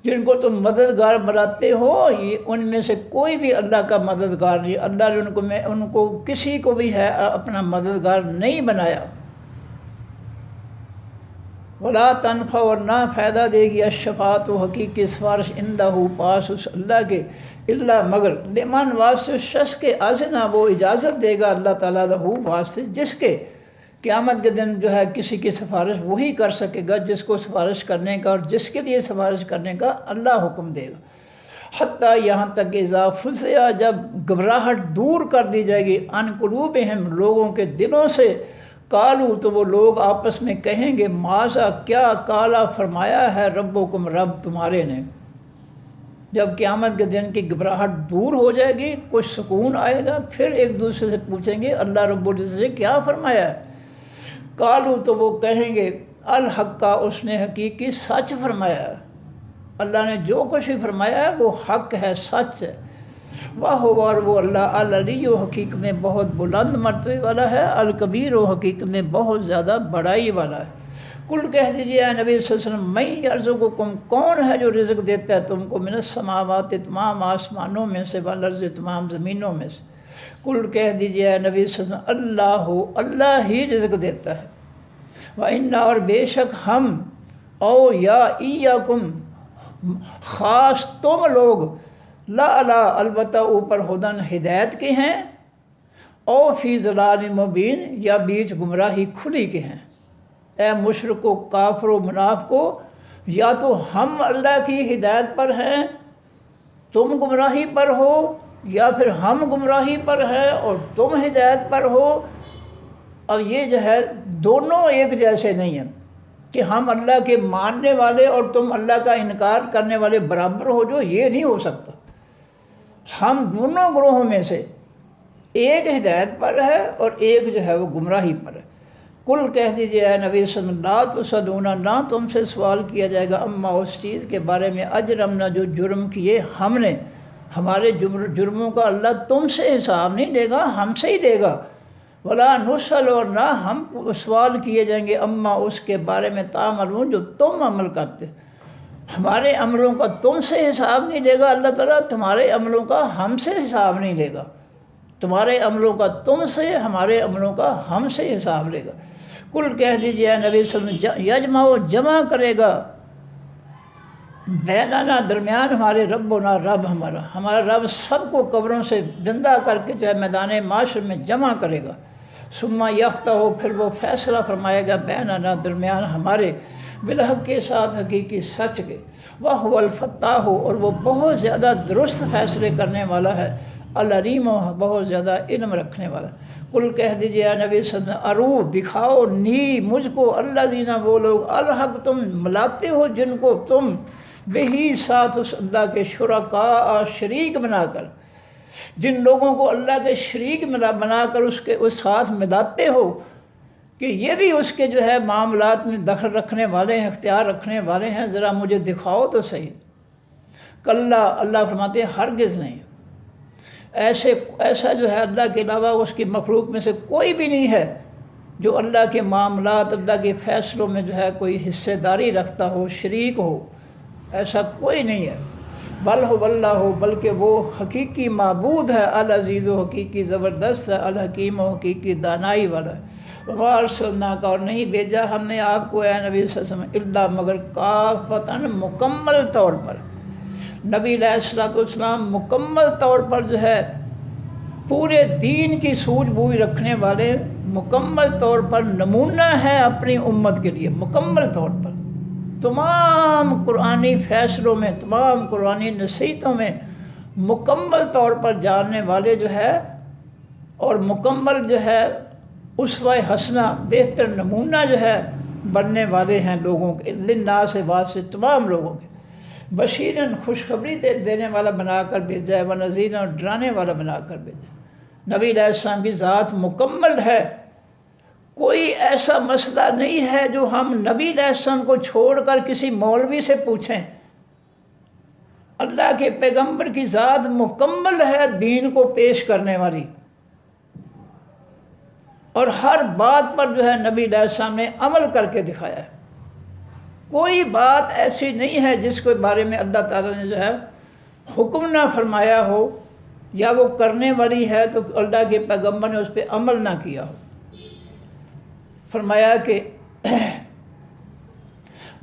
جن کو تم مددگار بناتے ہو، یہ ان میں سے کوئی بھی اللہ کا مددگار نہیں۔ اللہ نے ان کو کسی کو بھی ہے اپنا مددگار نہیں بنایا۔ ولا تنفع، اور نہ فائدہ دے گی، الشفاعت، و حقیقی سفارش، عندہ، پاس اس اللہ کے، الا، مگر، لمن، واسطے شخص کے، اذن، وہ اجازت دے گا اللہ تعالیٰ لہو، واسطے جس کے، قیامت کے دن جو ہے کسی کی سفارش وہی کر سکے گا جس کو سفارش کرنے کا، اور جس کے لیے سفارش کرنے کا اللہ حکم دے گا۔ حتیٰ، یہاں تک کہ اذا فزع، جب گھبراہٹ دور کر دی جائے گی، عن قلوبہم، لوگوں کے دلوں سے، قالوا، تو وہ لوگ آپس میں کہیں گے، ماذا، کیا، قالا، فرمایا ہے، ربکم، رب تمہارے نے۔ جب قیامت کے دن کی گھبراہٹ دور ہو جائے گی، کچھ سکون آئے گا، پھر ایک دوسرے سے پوچھیں گے اللہ رب العزت نے کیا فرمایا ہے۔ قالوا، تو وہ کہیں گے، الحق، اس نے حقیقی سچ فرمایا ہے، اللہ نے جو کچھ بھی فرمایا ہے وہ حق ہے، سچ ہے۔ واہ، اور وہ اللہ، العلی، و حقیقت میں بہت بلند مرتبے والا ہے، الکبیر، و حقیقت میں بہت زیادہ بڑائی والا ہے۔ کل کہہ دیجیے اے نبی صلی اللہ علیہ وسلم، من یرزقکم، کون ہے جو رزق دیتا ہے تم کو، من السماوات، تمام آسمانوں میں سے، والارض، تمام زمینوں میں سے۔ کل کہہ دیجیے اے نبی صلی اللہ علیہ وسلم، اللہ، اللہ ہی رزق دیتا ہے۔ وَإِنَّا، اور بے شک ہم، او یا ایاکم، خاص تم لوگ، لا، البتہ اوپر، ہدن، ہدایت کے ہیں، او فی ضلال مبین، یا بیچ گمراہی کھلی کے ہیں۔ اے مشرکو، کافرو، منافقو، یا تو ہم اللہ کی ہدایت پر ہیں، تم گمراہی پر ہو، یا پھر ہم گمراہی پر ہیں اور تم ہدایت پر ہو۔ اب یہ جو ہے دونوں ایک جیسے نہیں ہیں کہ ہم اللہ کے ماننے والے اور تم اللہ کا انکار کرنے والے برابر ہو، جو یہ نہیں ہو سکتا۔ ہم دونوں گروہوں میں سے ایک ہدایت پر ہے اور ایک جو ہے وہ گمراہی پر ہے۔ کل کہہ دیجیے اے نبی صلی اللہ علیہ وسلم، تسألون، نہ تم سے سوال کیا جائے گا، اما، اس چیز کے بارے میں، اجرمنا، جو جرم کیے ہم نے، ہمارے جرموں کا اللہ تم سے حساب نہیں لے گا، ہم سے ہی لے گا۔ ولا نسأل، اور نہ ہم سوال کیے جائیں گے، اما، اس کے بارے میں، تعملون، جو تم عمل کرتے، ہمارے عملوں کا تم سے حساب نہیں لے گا اللہ تعالیٰ، تمہارے عملوں کا ہم سے حساب نہیں لے گا۔ تمہارے عملوں کا تم سے، ہمارے عملوں کا ہم سے حساب لے گا۔ کل کہہ دیجیے اے نبی صلی اللہ علیہ وسلم، یجمع جمع کرے گا بیننا درمیان ہمارے رب و نا رب ہمارا رب سب کو قبروں سے زندہ کر کے جو ہے میدان معاشر میں جمع کرے گا۔ ثم یفتح، پھر وہ فیصلہ فرمائے گا بیننا درمیان ہمارے، بالحق کے ساتھ حقیقی سچ کے، وہو الفتاح، اور وہ بہت زیادہ درست فیصلے کرنے والا ہے، العلیم، بہت زیادہ علم رکھنے والا۔ کل کہہ دیجیے اے نبی صلی اللہ علیہ وسلم، ارو دکھاؤ نی مجھ کو، اللہ دینا وہ لوگ، الحق تم ملاتے ہو جن کو تم، بہی ساتھ اس اللہ کے شرکاء شریک بنا کر، جن لوگوں کو اللہ کے شریک بنا کر اس ساتھ ملاتے ہو کہ یہ بھی اس کے جو ہے معاملات میں دخل رکھنے والے ہیں، اختیار رکھنے والے ہیں، ذرا مجھے دکھاؤ تو صحیح۔ کلا، اللہ فرماتے ہیں ہرگز نہیں، ایسا جو ہے اللہ کے علاوہ اس کی مخلوق میں سے کوئی بھی نہیں ہے جو اللہ کے معاملات، اللہ کے فیصلوں میں جو ہے کوئی حصے داری رکھتا ہو، شریک ہو، ایسا کوئی نہیں ہے۔ بل ہو اللہ ہو، بلکہ وہ حقیقی معبود ہے، العزیز و حقیقی زبردست ہے، الحکیم و حقیقی دانائی والا ہے۔ وما ارسلناک، اور نہیں بھیجا ہم نے آپ کو اے نبی صلی اللہ علیہ وسلم، الا مگر کافۃ، مکمل طور پر۔ نبی علیہ السلام مکمل طور پر جو ہے پورے دین کی سوجھ بوجھ رکھنے والے، مکمل طور پر نمونہ ہے اپنی امت کے لیے، مکمل طور پر تمام قرآنی فیصلوں میں، تمام قرآنی نصیحتوں میں مکمل طور پر جاننے والے جو ہے، اور مکمل جو ہے اسوہ حسنہ، بہتر نمونہ جو ہے بننے والے ہیں لوگوں کے، للناس واسطے تمام لوگوں کے، بشیرن خوشخبری دینے والا بنا کر بھیجا ہے، ونذیرن ڈرانے والا بنا کر بھیجا ہے۔ نبی علیہ السلام کی ذات مکمل ہے، کوئی ایسا مسئلہ نہیں ہے جو ہم نبی علیہ السلام کو چھوڑ کر کسی مولوی سے پوچھیں۔ اللہ کے پیغمبر کی ذات مکمل ہے دین کو پیش کرنے والی، اور ہر بات پر جو ہے نبی علیہ السلام نے عمل کر کے دکھایا ہے۔ کوئی بات ایسی نہیں ہے جس کے بارے میں اللہ تعالیٰ نے جو ہے حکم نہ فرمایا ہو، یا وہ کرنے والی ہے تو اللہ کے پیغمبر نے اس پہ عمل نہ کیا ہو۔ فرمایا کہ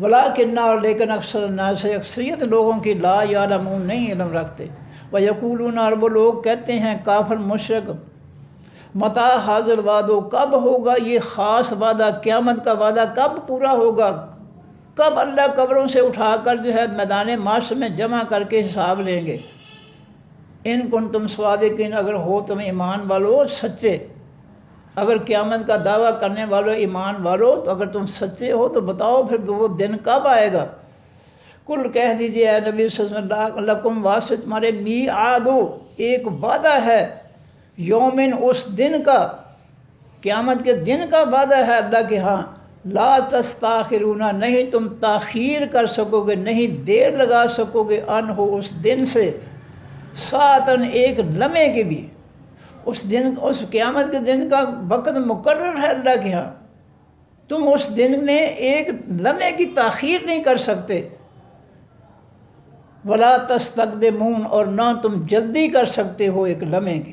ولیکن، اور لیکن اکثر الناس، اکثریت لوگوں کی لا یعلمون، نہیں علم رکھتے، ویقولون، اور وہ لوگ کہتے ہیں کافر مشرک، متی ھذا الوعد، کب ہوگا یہ خاص وعدہ، قیامت کا وعدہ کب پورا ہوگا، کب اللہ قبروں سے اٹھا کر جو ہے میدان معاشر میں جمع کر کے حساب لیں گے۔ ان کنتم صادقین، اگر ہو تم ایمان والو سچے، اگر قیامت کا دعویٰ کرنے والو ایمان والو، تو اگر تم سچے ہو تو بتاؤ پھر وہ دن کب آئے گا۔ کل کہہ دیجیے اے نبی صلی اللہ علیہ وسلم، لکم واسطہ تمہارے میعاد، ایک وعدہ ہے، یومن، اس دن کا، قیامت کے دن کا وعدہ ہے اللہ کے ہاں، لا تستاخرون، نہیں تم تاخیر کر سکو گے، نہیں دیر لگا سکو گے، عنہ، اس دن سے، ساعتاً، ایک لمحے کی بھی، اس دن، اس قیامت کے دن کا وقت مقرر ہے اللہ کے ہاں، تم اس دن میں ایک لمحے کی تاخیر نہیں کر سکتے۔ ولا تستقدمون، اور نہ تم جلدی کر سکتے ہو ایک لمحے کی،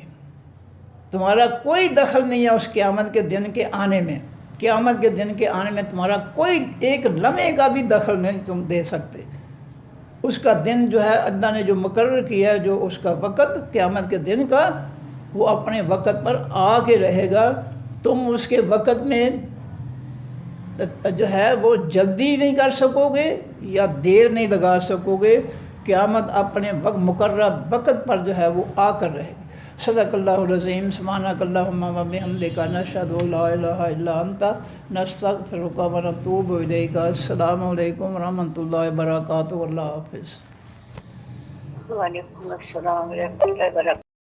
تمہارا کوئی دخل نہیں ہے اس قیامت کے دن کے آنے میں، قیامت کے دن کے آنے میں تمہارا کوئی ایک لمحے کا بھی دخل نہیں تم دے سکتے۔ اس کا دن جو ہے اللہ نے جو مقرر کیا ہے، جو اس کا وقت قیامت کے دن کا، وہ اپنے وقت پر آ کے رہے گا، تم اس کے وقت میں جو ہے وہ جلدی نہیں کر سکو گے یا دیر نہیں لگا سکو گے، قیامت اپنے مقررہ وقت پر جو ہے وہ آ کر رہے گی۔ صدق اللہ العظیم، سبحانک اللہم و بحمدک، نشہد ان لا الہ الا انت، نستغفرک و نتوب الیک۔ السلام علیکم ورحمۃ اللہ وبرکاتہ، اللہ حافظ۔ وعلیکم السلام ورحمۃ اللہ وبرکاتہ۔